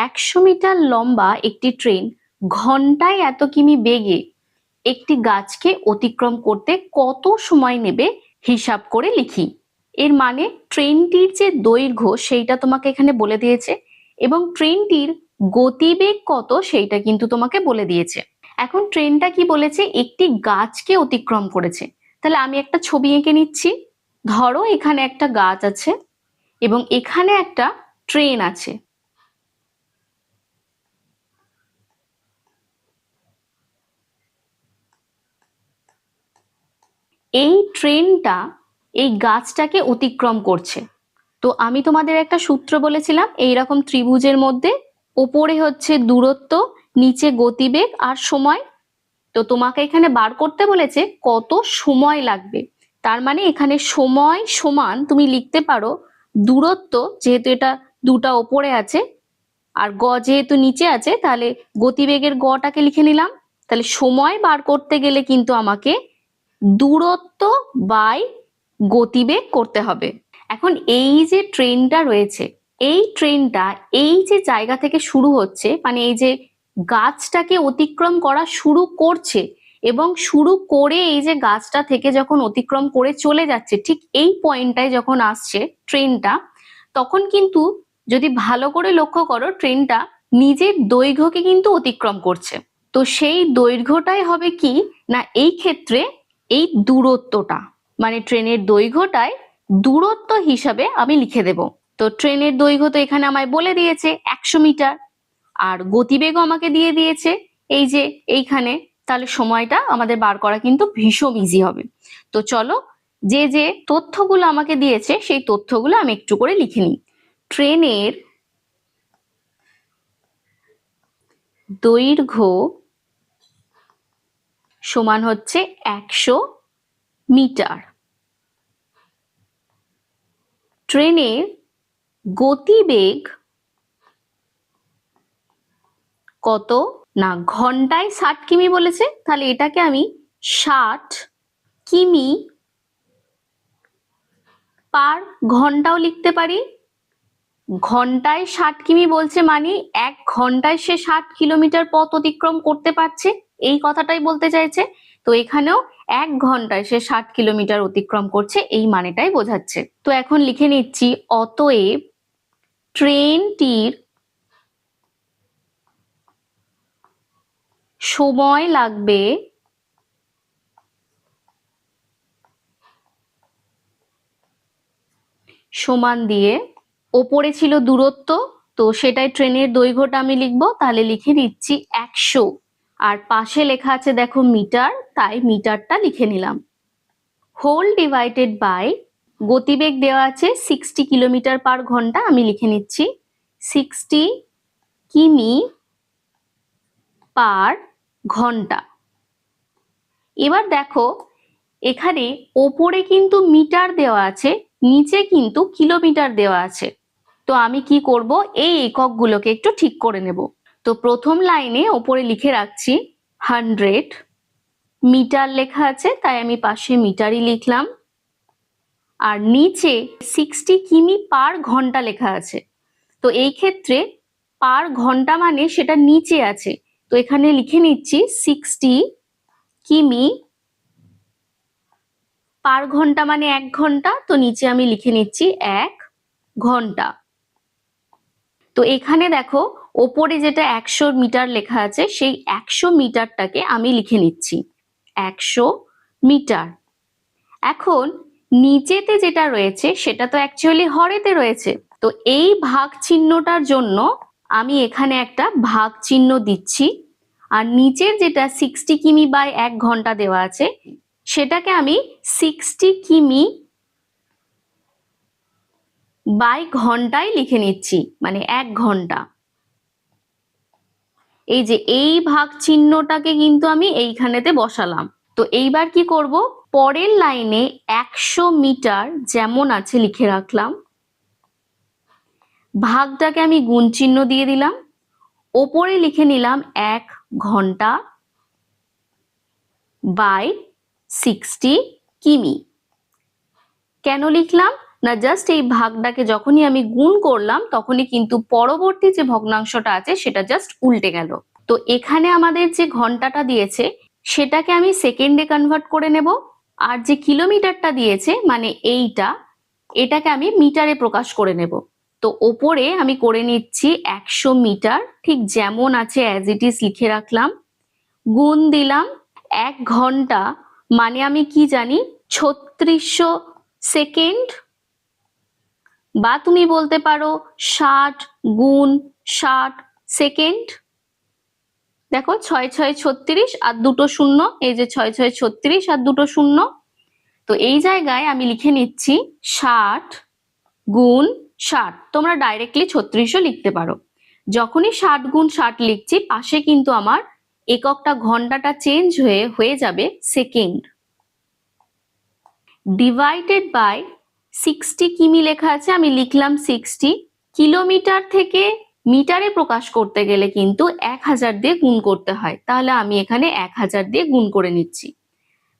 Speaker 1: 100 মিটার লম্বা একটি ট্রেন ঘন্টায় এত কিমি বেগে একটি গাছকে অতিক্রম করতে কত সময় নেবে হিসাব করে লিখি। এর মানে ট্রেনটির যে দৈর্ঘ্য সেইটা তোমাকে এখানে বলে দিয়েছে, এবং ট্রেনটির গতিবেগ কত সেইটা কিন্তু তোমাকে বলে দিয়েছে। এখন ট্রেনটা কি বলেছে, একটি গাছকে অতিক্রম করেছে। তাহলে আমি একটা ছবি এঁকে নিচ্ছি। ধরো এখানে একটা গাছ আছে এবং এখানে একটা ট্রেন আছে। এই ট্রেনটা এই গাছটাকে অতিক্রম করছে। তো আমি তোমাদের একটা সূত্র বলেছিলাম, এইরকম ত্রিভুজের মধ্যে ওপরে হচ্ছে দূরত্ব, নিচে গতিবেগ আর সময়। তো তোমাকে এখানে বার করতে বলেছে কত সময় লাগবে। তার মানে এখানে সময় সমান তুমি লিখতে পারো দূরত্ব, যেহেতু এটা দুটা ওপরে আছে আর গ যেহেতু নিচে আছে, তাহলে গতিবেগের গটাকে লিখে নিলাম। তাহলে সময় বার করতে গেলে কিন্তু আমাকে দূরত্ব বাই গতিবেগ করতে হবে। এখন এই যে ট্রেনটা রয়েছে, এই ট্রেনটা এই যে জায়গা থেকে শুরু হচ্ছে, মানে এই যে গাছটাকে অতিক্রম করা শুরু করছে, এবং শুরু করে এই যে গাছটা থেকে যখন অতিক্রম করে চলে যাচ্ছে, ঠিক এই পয়েন্টটায় যখন আসছে ট্রেনটা, তখন কিন্তু যদি ভালো করে লক্ষ্য করো ট্রেনটা নিজের দৈর্ঘ্যকে কিন্তু অতিক্রম করছে। তো সেই দৈর্ঘ্যটাই হবে কি না, এই ক্ষেত্রে এই দূরত্বটা, মানে ট্রেনের দৈর্ঘ্যটাই দূরত্ব হিসাবে আমি লিখে দেব। তো ট্রেনের দৈর্ঘ্য তো এখানে আমায় বলে দিয়েছে 100 মিটার, আর গতিবেগও আমাকে দিয়ে দিয়েছে এই যে এইখানে। তাহলে সময়টা আমাদের বার করা কিন্তু ভীষণ ইজি হবে। তো চলো যে যে তথ্যগুলো আমাকে দিয়েছে সেই তথ্যগুলো আমি একটু করে লিখে নিই। ট্রেনের দৈর্ঘ্য সমান হচ্ছে 100 মিটার। ট্রেনের গতিবেগ কত না, ঘন্টায় 60 কিমি বলেছে, তাহলে এটাকে আমি 60 কিমি পার ঘন্টাও লিখতে পারি। ঘন্টায় 60 কিমি বলছে মানে 1 ঘন্টায় সে 60 কিলোমিটার পথ অতিক্রম করতে পারছে, এই কথাটাই বলতে চাইছে। তো এখানেও 1 ঘন্টায় সে 60 কিলোমিটার অতিক্রম করছে, এই মানেটাই বোঝাচ্ছে। তো এখন লিখে নিচ্ছি অতএব ট্রেনটির সময় লাগবে সমান দিয়ে ওপরে ছিল দূরত্ব, তো সেটাই ট্রেনের দৈর্ঘ্যটা আমি লিখবো, তাহলে লিখে দিচ্ছি 100। আর পাশে লেখা আছে দেখো মিটার, তাই মিটারটা লিখে নিলাম। হোল ডিভাইডেড বাই, গতিবেগ দেওয়া আছে 60 কিলোমিটার পার ঘন্টা, আমি লিখে নিচ্ছি 60 কিমি পার ঘন্টা। এবার দেখো এখানে ওপরে কিন্তু মিটার দেওয়া আছে, নিচে কিন্তু কিলোমিটার দেওয়া আছে। তো আমি কি করব, এই এককগুলোকে একটু ঠিক করে নেব। তো প্রথম লাইনে ওপরে লিখে রাখছি 100, মিটার লেখা আছে তাই আমি পাশে মিটারই লিখলাম। আর নিচে 60 কিমি পার ঘন্টা লেখা আছে, তো এই ক্ষেত্রে পার ঘন্টা মানে সেটা নিচে আছে, তো এখানে লিখে নিচ্ছি 60 কিমি পার ঘন্টা মানে 1 ঘন্টা, তো নিচে আমি লিখে নিচ্ছি 1 ঘন্টা। তো এখানে দেখো ওপরে যেটা 100 মিটার লেখা আছে, সেই 100 মিটারটাকে আমি লিখে নিচ্ছি 100 মিটার। এখন নিচেতে যেটা রয়েছে সেটা তো অ্যাকচুয়ালি হরেতে রয়েছে, তো এই ভাগ চিহ্নটার জন্য আমি এখানে একটা ভাগ চিহ্ন দিচ্ছি। আর নিচের যেটা 60 কিমি বাই 1 ঘন্টা দেওয়া আছে, সেটাকে আমি 60 কিমি বাই ঘন্টায় লিখে নিচ্ছি, মানে 1 ঘন্টা। এই যে এই ভাগ চিহ্নটাকে কিন্তু আমি এইখানেতে বসালাম। তো এইবার কি করব, পরের লাইনে 100 মিটার যেমন আছে লিখে রাখলাম, ভাগটাকে আমি গুণ চিহ্ন দিয়ে দিলাম, ওপরে লিখে নিলাম 1 ঘন্টা বাই 60 কিমি। কেন লিখলাম না, জাস্ট এই ভাগটাকে যখনই আমি গুণ করলাম তখনই কিন্তু পরবর্তী যে ভগ্নাংশটা আছে সেটা জাস্ট উল্টে গেল। তো এখানে আমাদের যে ঘন্টাটা দিয়েছে সেটাকে আমি সেকেন্ডে কনভার্ট করে নেব, আর যে কিলোমিটারটা দিয়েছে মানে এটাকে আমি মিটারে প্রকাশ করে নেব। তো ওপরে আমি করে নিচ্ছি 100 মিটার, ঠিক যেমন আছে অ্যাজ ইট ইজ লিখে রাখলাম, গুণ দিলাম 1 ঘন্টা মানে আমি কি জানি 3600 সেকেন্ড, বা তুমি বলতে পারো 60 গুণ 60 সেকেন্ড। দেখো 6 6 36 আর দুটো শূন্য, এই যে 6 6 36 আর দুটো শূন্য, তো এই জায়গায় আমি লিখে নিচ্ছি 60 গুণ 60। তোমরা ডাইরেক্টলি 3600 লিখতে পারো। যখনই 60 গুণ 60 লিখছি পাশে কিন্তু আমার এককটা ঘন্টাটা চেঞ্জ হয়ে যাবে সেকেন্ড। ডিভাইডেড বাই 60 কিমি লেখা আছে, আমি লিখলাম 60। কিলোমিটার থেকে মিটারে প্রকাশ করতে গেলে কিন্তু 1000 দিয়ে গুণ করতে হয়, তাহলে আমি এখানে 1000 দিয়ে গুণ করে নিচ্ছি।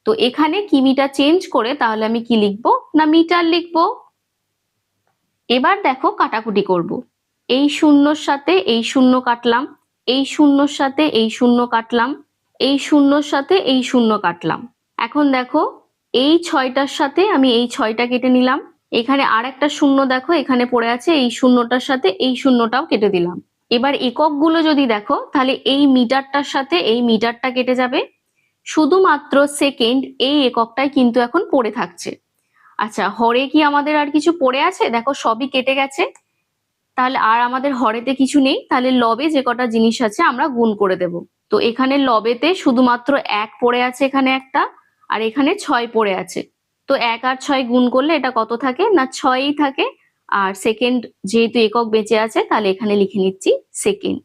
Speaker 1: তো এখানে কিমিটা চেঞ্জ করে তাহলে আমি কি লিখবো না মিটার লিখবো। এবার দেখো কাটাকুটি করব, এই শূন্যর সাথে এই শূন্য কাটলাম, এই শূন্যর সাথে এই শূন্য কাটলাম, এই শূন্যর সাথে এই শূন্য কাটলাম। এখন দেখো এই 6টার সাথে আমি এই 6টা কেটে নিলাম, এখানে আর একটা শূন্য দেখো এখানে পড়ে আছে, এই শূন্যটার সাথে এই শূন্যটাও কেটে দিলাম। এবার এককগুলো যদি দেখো তাহলে এই মিটারটার সাথে এই মিটারটা কেটে যাবে, শুধুমাত্র সেকেন্ড এই এককটাই কিন্তু এখন পড়ে থাকছে। আচ্ছা, হরে কি আমাদের আর কিছু পড়ে আছে? দেখো সবই কেটে গেছে, তাহলে আর আমাদের হরেতে কিছু নেই, তাহলে লবে যে কটা জিনিস আছে আমরা গুণ করে দেব। তো এখানে লবেতে শুধুমাত্র 1 পড়ে আছে, এখানে একটা, আর এখানে 6 পড়ে আছে। তো 1 আর 6 গুণ করলে এটা কত থাকে না 6ই থাকে। আর সেকেন্ড যেহেতু একক বেঁচে আছে তাহলে এখানে লিখে নিচ্ছি সেকেন্ড।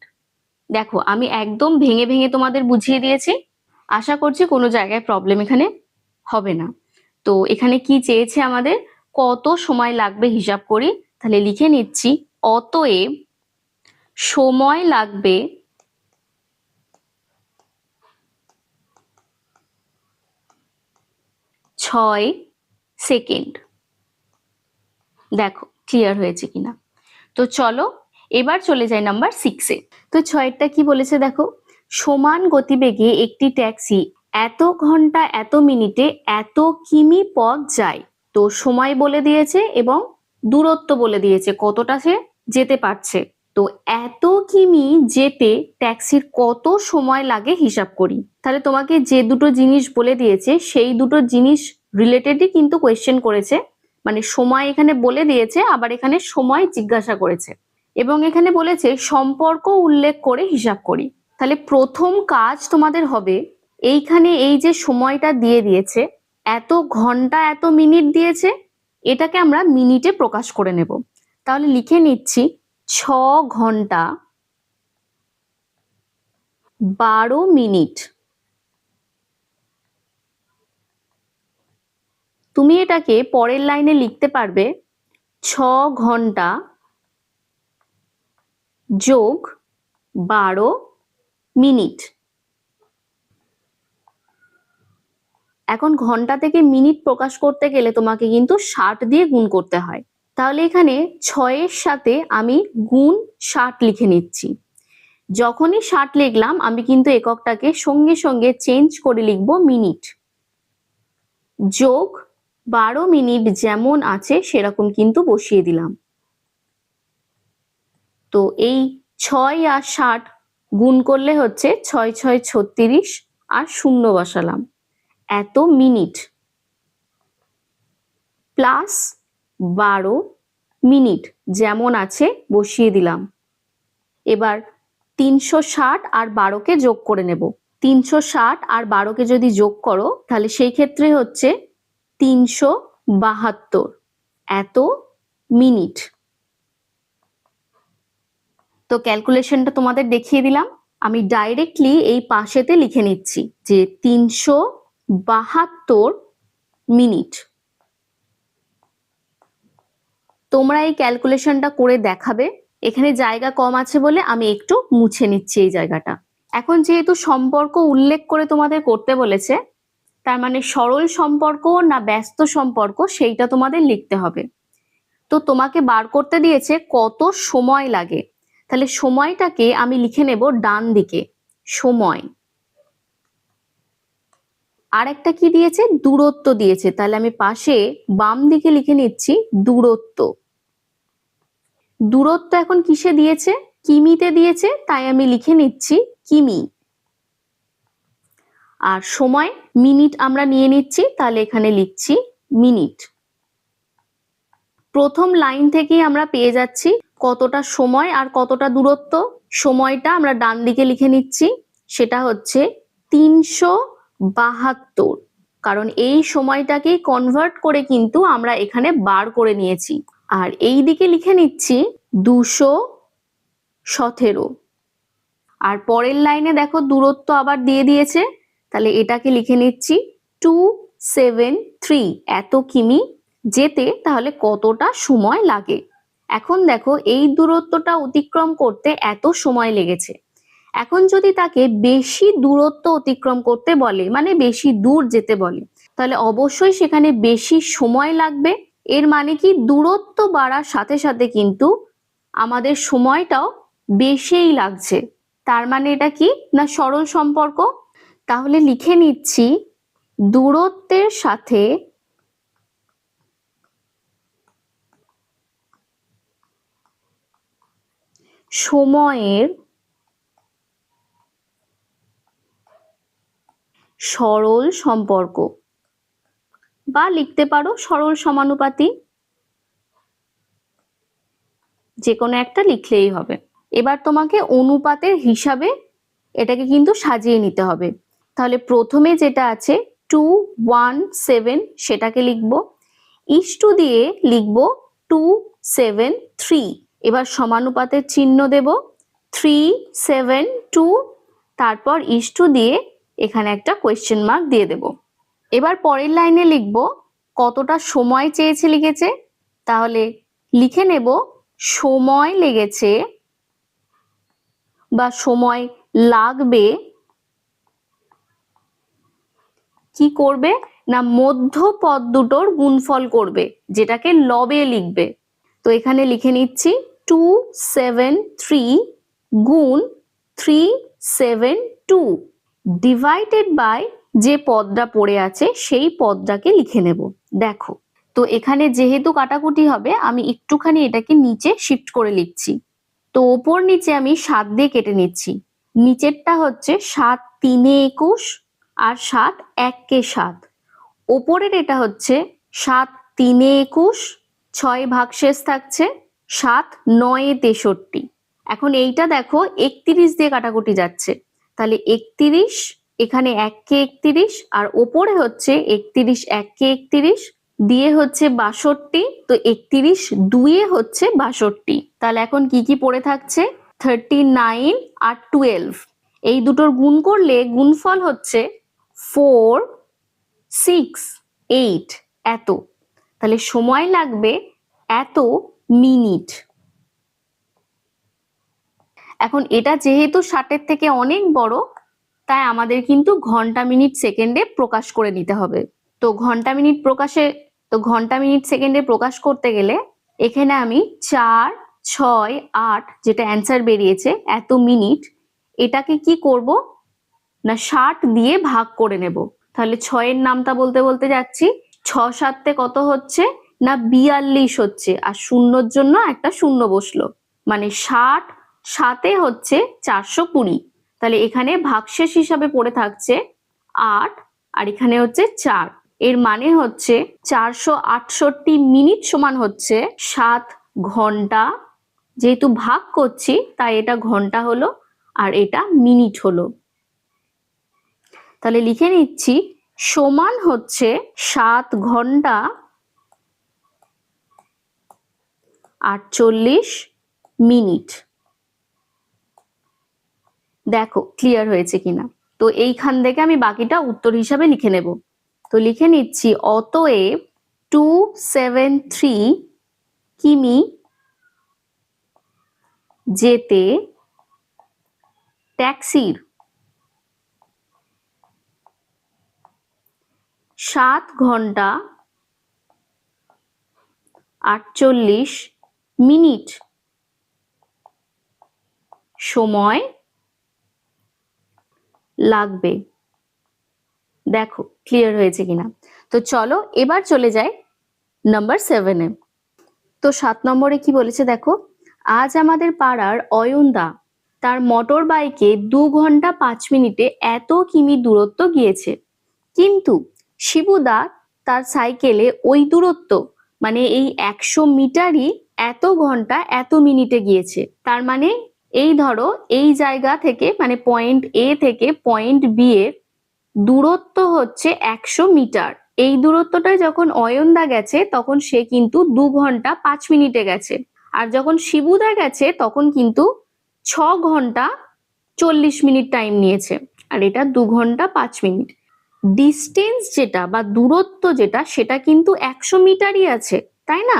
Speaker 1: দেখো আমি একদম ভেঙে ভেঙে তোমাদের বুঝিয়ে দিয়েছি, আশা করছি কোনো জায়গায় প্রবলেম এখানে হবে না। তো এখানে কি চেয়েছে আমাদের, কত সময় লাগবে হিসাব করি, তাহলে লিখে নিচ্ছি অতএব সময় লাগবে 6 সেকেন্ড। দেখো ক্লিয়ার হয়েছে কিনা। তো চলো এবার চলে যাই নাম্বার 6-এ। তো 6-এরটা কি বলেছে দেখো, সমান গতিবেগে একটি ট্যাক্সি এত ঘন্টা এত মিনিটে এত কিমি পথ যায়। তো সময় বলে দিয়েছে এবং দূরত্ব বলে দিয়েছে, কতটা সে যেতে পারছে। তো এত কিমি যেতে ট্যাক্সির কত সময় লাগে হিসাব করি। তাহলে তোমাকে যে দুটো জিনিস বলে দিয়েছে সেই দুটো জিনিস রিলেটেডই কিন্তু কোয়েশ্চেন করেছে, মানে সময় এখানে বলে দিয়েছে, আবার এখানে সময় জিজ্ঞাসা করেছে এবং এখানে বলেছে সম্পর্ক উল্লেখ করে হিসাব করি। তাহলে প্রথম কাজ তোমাদের হবে, এইখানে এই যে সময়টা দিয়ে দিয়েছে, এত ঘন্টা এত মিনিট দিয়েছে, এটাকে আমরা মিনিটে প্রকাশ করে নেব। তাহলে লিখে নিচ্ছি 6 ঘন্টা 12 মিনিট। তুমি এটাকে পরের লাইনে লিখতে পারবে 6 ঘন্টা যোগ 12 মিনিট। এখন ঘন্টা থেকে মিনিট প্রকাশ করতে গেলে তোমাকে কিন্তু 60 দিয়ে গুণ করতে হয়। তাহলে এখানে 6 এর সাথে আমি গুণ 60 লিখে নিচ্ছি। যখনই 60 লিখলাম আমি কিন্তু এককটাকে সঙ্গে সঙ্গে চেঞ্জ করে লিখব মিনিট। যোগ 12 মিনিট যেমন আছে সেরকম কিন্তু বসিয়ে দিলাম। তো এই 6 আর 60 গুণ করলে হচ্ছে 6 6 36 আর শূন্য বসালাম, এত মিনিট প্লাস 12 মিনিট যেমন আছে বসিয়ে দিলাম। এবার 360 আর 12কে যোগ করে নেব। 360 আর 12কে যদি যোগ করো তাহলে সেই ক্ষেত্রে হচ্ছে 372 এত মিনিট। তো ক্যালকুলেশনটা তোমাদের দেখিয়ে দিলাম। আমি ডাইরেক্টলি এই পাশেতে লিখে নিচ্ছি যে 372 মিনিট। তোমরা এই ক্যালকুলেশনটা করে দেখাবে। এখানে জায়গা কম আছে বলে আমি একটু মুছে নিচ্ছি এই জায়গাটা। এখন যেহেতু সম্পর্ক উল্লেখ করে তোমাদের করতে বলেছে, তার মানে সরল সম্পর্ক না ব্যস্ত সম্পর্ক সেইটা তোমাদের লিখতে হবে। তো তোমাকে বার করতে দিয়েছে কত সময় লাগে, তাহলে সময়টাকে আমি লিখে নেব ডান দিকে সময়। আর একটা কি দিয়েছে, দূরত্ব দিয়েছে, তাহলে আমি পাশে বাম দিকে লিখে নিচ্ছি দূরত্ব। দূরত্ব এখন কিসে দিয়েছে, কিমিতে দিয়েছে, তাই আমি লিখে নিচ্ছি কিমি। আর সময় মিনিট আমরা নিয়ে নিচ্ছি, তাহলে এখানে লিখছি মিনিট। প্রথম লাইন থেকেই আমরা পেয়ে যাচ্ছি কতটা সময় আর কতটা দূরত্ব। সময়টা আমরা ডান দিকে লিখে নিচ্ছি, সেটা হচ্ছে 372, কারণ এই সময়টাকেই কনভার্ট করে কিন্তু আমরা এখানে বার করে নিয়েছি। আর এই দিকে লিখে নিচ্ছি 217। আর পরের লাইনে দেখো দূরত্ব আবার দিয়ে দিয়েছে, তাহলে এটাকে লিখে নিচ্ছি 273 এত কিমি যেতে তাহলে কতটা সময় লাগে। এখন দেখো এই দূরত্বটা অতিক্রম করতে এত সময় লেগেছে। এখন যদি তাকে বেশি দূরত্ব অতিক্রম করতে বলে, মানে বেশি দূর যেতে বলে, তাহলে অবশ্যই সেখানে বেশি সময় লাগবে। এর মানে কি দূরত্ব বাড়ার সাথে সাথে কিন্তু আমাদের সময়টাও বেশিই লাগছে। তার মানে এটা কি না সরল সম্পর্ক। তাহলে লিখে নিচ্ছি দূরত্বের সাথে সময়ের সরল সম্পর্ক, বা লিখতে পারো সরল সমানুপাতি, যে কোনো একটা লিখলেই হবে। এবার তোমাকে অনুপাতের হিসাবে এটাকে কিন্তু সাজিয়ে নিতে হবে। তাহলে প্রথমে যেটা আছে 217 সেটাকে লিখবো, ইস্টু দিয়ে লিখবো 273। এবার সমানুপাতের চিহ্ন দেব 372, তারপর ইস্টু দিয়ে এখানে একটা কোয়েশ্চেন মার্ক দিয়ে দেব। এবার পরের লাইনে লিখবো কতটা সময় চেয়েছে লিখেছে, তাহলে লিখে নেব সময় লেগেছে বা সময় লাগবে, কি করবে না মধ্য পদ দুটোর গুণফল করবে, যেটাকে লবে লিখবে। তো এখানে লিখে নিচ্ছি 273 গুণ 372 ডিভাইডেড বাই যে পদটা পড়ে আছে সেই পদটাকে লিখে নেব। দেখো তো এখানে যেহেতু কাটাকুটি হবে আমি একটুখানি এটাকে নিচে শিফট করে লিখছি। তো ওপর নিচে আমি 7 দিয়ে কেটে নিচ্ছি। নিচেরটা হচ্ছে 7 3 21 আর 7 1 কে 7। ওপরের এটা হচ্ছে 7 তিনে 21, 6 ভাগশেষ থাকছে 7, 9 63। এখন এইটা দেখো 31 দিয়ে কাটাকুটি যাচ্ছে, তাহলে 31, এখানে 1 কে 31 আর ওপরে হচ্ছে 31, 1 কে 31 দিয়ে হচ্ছে 62, তো 31 2 হচ্ছে 62। তাহলে এখন কি কি পড়ে থাকছে? 39 আর 12, এই দুটোর গুণ করলে গুণফল হচ্ছে 4, 6, 8 এত। তাহলে সময় লাগবে এত মিনিট। এখন এটা যেহেতু 60-এর থেকে অনেক বড়, তাই আমাদের কিন্তু ঘন্টা মিনিট সেকেন্ডে প্রকাশ করে নিতে হবে। তো ঘন্টা মিনিট সেকেন্ডে প্রকাশ করতে গেলে এখানে আমি 4, 6, 8 যেটা অ্যান্সার বেরিয়েছে এত মিনিট, এটাকে কি করব না 60 দিয়ে ভাগ করে নেব। তাহলে 6-এর নামটা বলতে বলতে যাচ্ছি, 6 7 কত হচ্ছে না 42 হচ্ছে, আর শূন্যর জন্য একটা শূন্য বসলো, মানে 60 7 হচ্ছে 420। তাহলে এখানে ভাগশেষ হিসাবে পড়ে থাকছে 8 আর এখানে হচ্ছে 4, এর মানে হচ্ছে 468 মিনিট সমান হচ্ছে 7 ঘন্টা। যেহেতু ভাগ করছি তাই এটা ঘন্টা হলো আর এটা মিনিট হলো। তাহলে লিখে নিচ্ছি সমান হচ্ছে 7 ঘন্টা 48 মিনিট। দেখো ক্লিয়ার হয়েছে কিনা। তো এইখান থেকে আমি বাকিটা উত্তর হিসাবে লিখে নেব। তো লিখে নিচ্ছি অতএব 273 কিমি যেতে ট্যাক্সির 7 ঘন্টা 48 মিনিট সময় লাগবে। দেখো ক্লিয়ার হয়েছে কিনা। তো চলো এবার চলে যাই নাম্বার 7-এ। তো 7 নম্বরে কি বলেছে দেখো, আজ আমাদের পাড়ার অয়নদা তার মোটর বাইকে 2 ঘন্টা 5 মিনিটে এত কিমি দূরত্ব গিয়েছে, কিন্তু শিবুদা তার সাইকেলে ওই দূরত্ব মানে এই 100 মিটারই এত ঘন্টা এত মিনিটে গিয়েছে। তার মানে এই ধরো এই জায়গা থেকে মানে পয়েন্ট এ থেকে পয়েন্ট বি এর দূরত্ব হচ্ছে 100 মিটার। এই দূরত্বটায় যখন অয়নদা গেছে তখন সে কিন্তু 2 ঘন্টা 5 মিনিটে গেছে, আর যখন শিবুদা গেছে তখন কিন্তু 6 ঘন্টা 40 মিনিট টাইম নিয়েছে, আর এটা 2 ঘন্টা 5 মিনিট। ডিস্টেন্স যেটা বা দূরত্ব যেটা সেটা কিন্তু 100 মিটারই আছে, তাই না?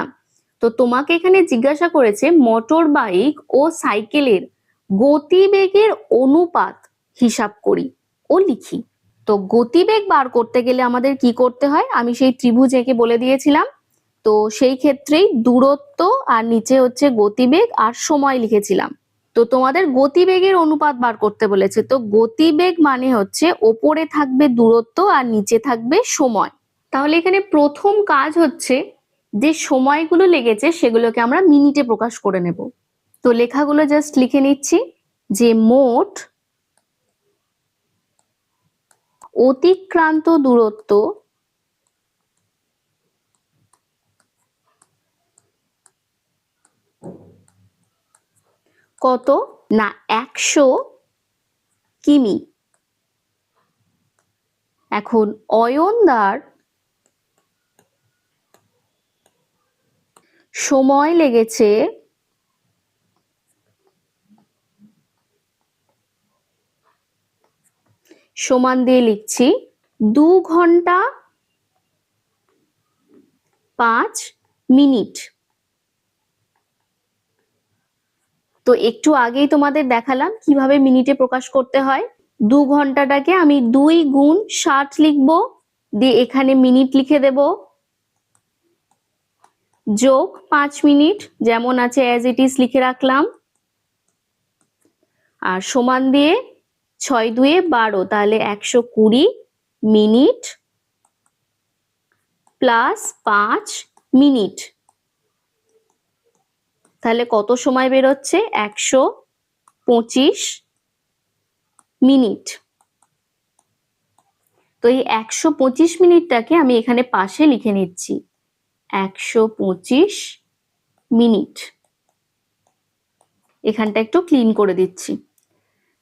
Speaker 1: তো তোমাকে এখানে জিজ্ঞাসা করেছে মোটর বাইক ও সাইকেলের গতিবেগের অনুপাত হিসাব করি ও লিখি। তো গতিবেগ বার করতে গেলে আমাদের কি করতে হয়, আমি সেই ত্রিভুজ এঁকে বলে দিয়েছিলাম। তো সেই ক্ষেত্রেই দূরত্ব আর নিচে হচ্ছে গতিবেগ আর সময় লিখেছিলাম। তো তোমাদের গতিবেগের অনুপাত বার করতে বলেছে, তো গতিবেগ মানে হচ্ছে ওপরে থাকবে দূরত্ব আর নিচে থাকবে সময়। তাহলে এখানে প্রথম কাজ হচ্ছে যে সময়গুলো লেগেছে সেগুলোকে আমরা মিনিটে প্রকাশ করে নেব। তো লেখাগুলো জাস্ট লিখে নিচ্ছি যে মোট অতিক্রান্ত দূরত্ব কত না 100 কিমি। এখন অয়নদার সময় লেগেছে সমান দিয়ে লিখছি 2 ঘন্টা 5 মিনিট। তো একটু আগেই তোমাদের দেখালাম কিভাবে মিনিটে প্রকাশ করতে হয়। 2 ঘন্টাটাকে আমি 2 গুণ 60 লিখবো, দিয়ে এখানে মিনিট লিখে দেব, যোগ 5 মিনিট যেমন আছে অ্যাজ ইট ইজ লিখে রাখলাম, আর সমান দিয়ে 6 2 12, তাহলে 120 মিনিট প্লাস 5 মিনিট, তাহলে কত সময় বেরোচ্ছে 125 মিনিট। তো এই 125 মিনিটটাকে আমি এখানে পাশে লিখে নিচ্ছি 125 মিনিট। এখানটা একটু ক্লিন করে দিচ্ছি।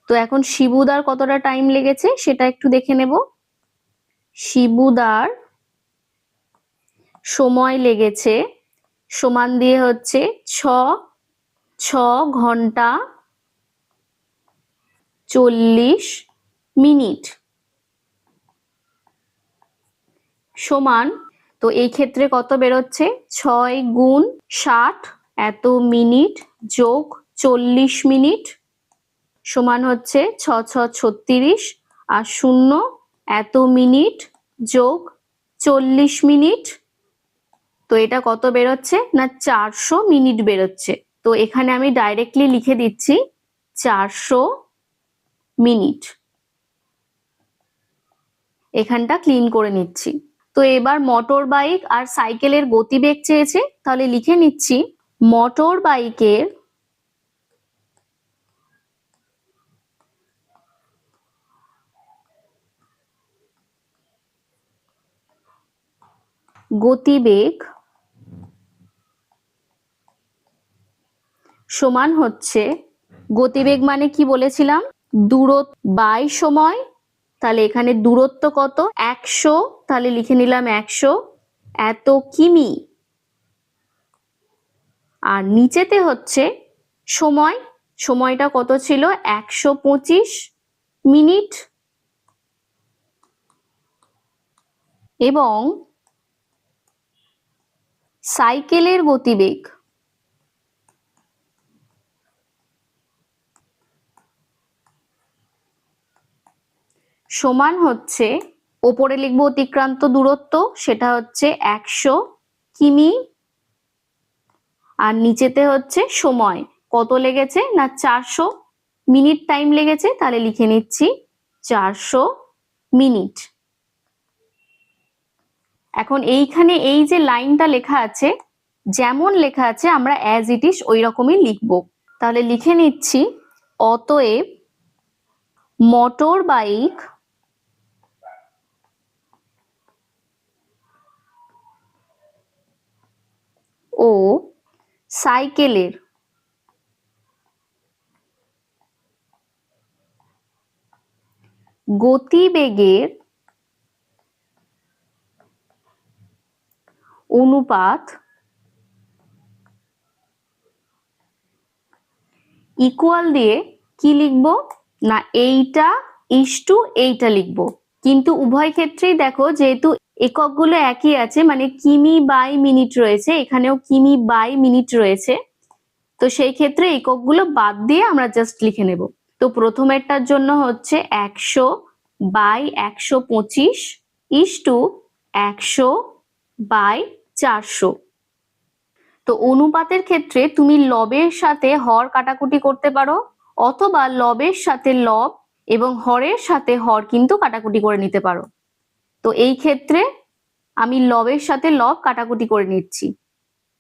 Speaker 1: তো এখন শিবুদার কতটা টাইম লেগেছে সেটা একটু দেখে নেব। শিবুদার সময় লেগেছে সমান দিয়ে হচ্ছে 6 ঘন্টা 40 মিনিট সমান। তো এই ক্ষেত্রে কত বেরোচ্ছে? 6 গুণ 60 এত মিনিট যোগ 40 মিনিট সমান হচ্ছে 6 36 আর 0 এত মিনিট যোগ 40 মিনিট। তো এটা কত বেরোচ্ছে? না 400 মিনিট বেরোচ্ছে। তো এখানে আমি ডাইরেক্টলি লিখে দিচ্ছি 400 মিনিট। এখানটা ক্লিন করে নিচ্ছি। তো এবার মোটর বাইক আর সাইকেলের গতিবেগ চেয়েছে, তাহলে লিখে নিচ্ছি মোটর বাইকের গতিবেগ সমান হচ্ছে, গতিবেগ মানে কি বলেছিলাম? দূরত্ব বাই সময়। তাহলে এখানে দূরত্ব কত? 100, তাহলে লিখে নিলাম 100 এত কিমি। আর নিচেতে হচ্ছে সময়, সময়টা কত ছিল? 125 মিনিট। এবং সাইকেলের গতিবেগ সমান হচ্ছে, ওপরে লিখবো অতিক্রান্ত দূরত্ব, সেটা হচ্ছে 100 কিমি। আর নিচেতে হচ্ছে সময় কত লেগেছে? না 400 মিনিট টাইম লেগেছে, তাহলে লিখে নিচ্ছি 400 মিনিট। এখন এইখানে এই যে লাইনটা লেখা আছে, যেমন লেখা আছে আমরা অ্যাজ ইট ইজ ওই রকমই লিখবো। তাহলে লিখে নিচ্ছি অতএব মোটর বাইক ও সাইকেলের গতিবেগের অনুপাত ইকুয়াল দিয়ে কি লিখবো? না এইটা ইস্টু এইটা লিখবো। কিন্তু উভয় ক্ষেত্রেই দেখো যেহেতু এককগুলো একই আছে, মানে কিমি বাই মিনিট রয়েছে, এখানেও কিমি বাই মিনিট রয়েছে, তো সেই ক্ষেত্রে এককগুলো বাদ দিয়ে আমরা জাস্ট লিখে নেব। তো প্রথমেরটার জন্য হচ্ছে 100 বাই 125 ইস্টু 100 বাই 400। তো অনুপাতের ক্ষেত্রে তুমি লবের সাথে হর কাটাকুটি করতে পারো, অথবা লবের সাথে লব এবং হরের সাথে হর কিন্তু কাটাকুটি করে নিতে পারো। তো এই ক্ষেত্রে আমি লবের সাথে লব কাটাকুটি করে নিচ্ছি।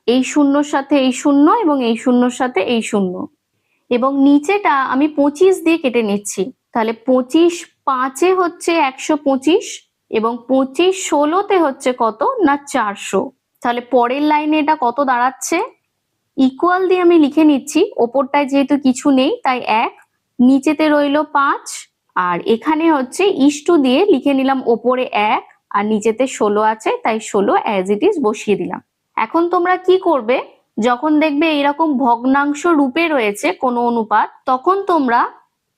Speaker 1: এই শূন্যর সাথে এই শূন্য এবং এই শূন্যর সাথে এই শূন্য, এবং নিচেটা আমি 25 দিয়ে কেটে নিচ্ছি। তাহলে 25 5-এ হচ্ছে 125 এবং 25 16-তে হচ্ছে কত? না 400। তাহলে পরের লাইনে এটা কত দাঁড়াচ্ছে? ইকুয়াল দিয়ে আমি লিখে নিচ্ছি, ওপরটায় যেহেতু কিছু নেই তাই 1, নিচেতে রইল 5, আর এখানে হচ্ছে ইস্টু দিয়ে লিখে নিলাম ওপরে 1 আর নিচেতে 16 আছে তাই 16 অ্যাজ ইট ইজ বসিয়ে দিলাম। এখন তোমরা কি করবে? যখন দেখবে এইরকম ভগ্নাংশ রূপে রয়েছে কোনো অনুপাত, তখন তোমরা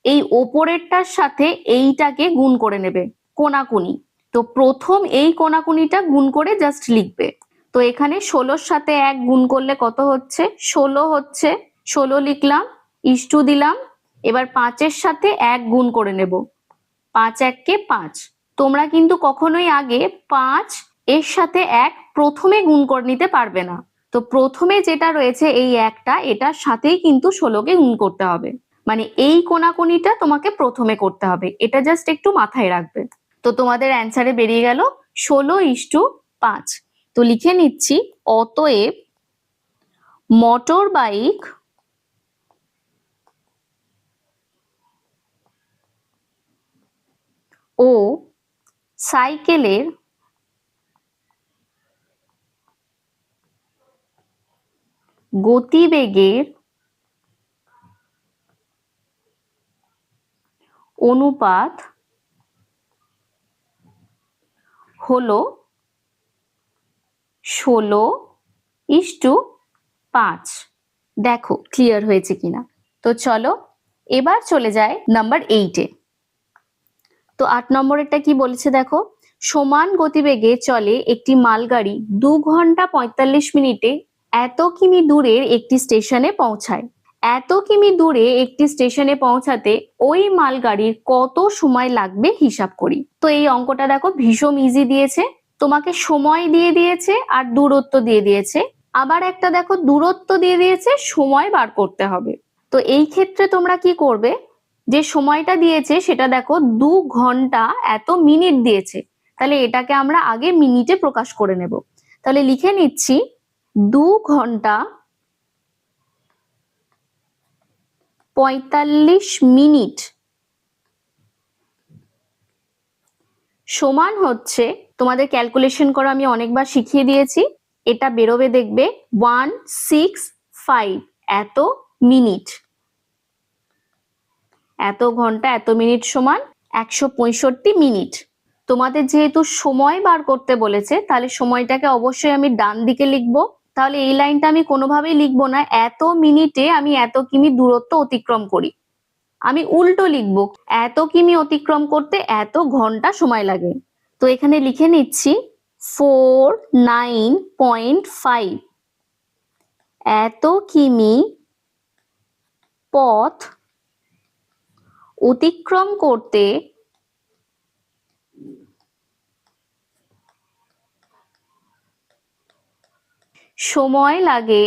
Speaker 1: এই ওপরেরটার সাথে এইটাকে গুণ করে নেবে, কোনাকুনি। তো প্রথম এই কোনাকুনিটা গুণ করে জাস্ট লিখবে। তো এখানে 16-র সাথে 1 গুণ করলে কত হচ্ছে? 16 হচ্ছে, 16 লিখলাম, ইস্টু দিলাম। এবার 5-এর সাথে 1 গুণ করে নেব, 5 1-কে 5। তোমরা কিন্তু কখনোই আগে 5 এর সাথে 1 প্রথমে গুণ করে নিতে পারবে না। তো প্রথমে যেটা রয়েছে এই একটা, এটার সাথেই কিন্তু 16-কে গুণ করতে হবে, মানে এই কোনাকুনিটা তোমাকে প্রথমে করতে হবে, এটা জাস্ট একটু মাথায় রাখবে। তো তোমাদের অ্যান্সারে বেরিয়ে গেল 16:5। তো লিখে নিচ্ছি অতএব মোটর বাইক ও সাইকেলের গতিবেগের অনুপাত হলো 16:5। দেখো ক্লিয়ার হয়েছে কিনা। তো চলো এবার চলে যায় নাম্বার 8-এ। তো 8 নম্বরেরটা কি বলেছে দেখো, সমান গতিবেগে চলে একটি মালগাড়ি 2 ঘন্টা 45 মিনিটে এত কিমি দূরের একটি স্টেশনে পৌঁছায়। এত কিমি দূরে একটি স্টেশনে পৌঁছাতে ওই মালগাড়ির কত সময় লাগবে হিসাব করি। তো এই অঙ্কটা দেখো ভীষণ ইজি দিয়েছে, তোমাকে সময় দিয়ে দিয়েছে আর দূরত্ব দিয়ে দিয়েছে, আবার একটা দেখো দূরত্ব দিয়ে দিয়েছে, সময় বার করতে হবে। তো এই ক্ষেত্রে তোমরা কি করবে, যে সময়টা দিয়েছে সেটা দেখো 2 ঘন্টা এত মিনিট দিয়েছে, তাহলে এটাকে আমরা আগে মিনিটে প্রকাশ করে নেব। তাহলে লিখে নিচ্ছি 2 ঘন্টা 45 মিনিট সমান হচ্ছে, তোমাদের ক্যালকুলেশন করা আমি অনেকবার শিখিয়ে দিয়েছি, এটা বেরোবে দেখবে 165 এত মিনিট। এত ঘন্টা এত মিনিট সমান 165 মিনিট। তোমাদের যেহেতু সময় বার করতে বলেছে, তাহলে সময়টাকে অবশ্যই আমি ডান দিকে লিখবো। তাহলে এই লাইনটা আমি কোনোভাবেই লিখবো না এত মিনিটে আমি এত কিমি দূরত্ব অতিক্রম করি, আমি উল্টো লিখবো এত কিমি অতিক্রম করতে এত ঘন্টা সময় লাগে। তো এখানে লিখে নিচ্ছি 49.5 এত কিমি পথ অতিক্রম করতে সময় লাগে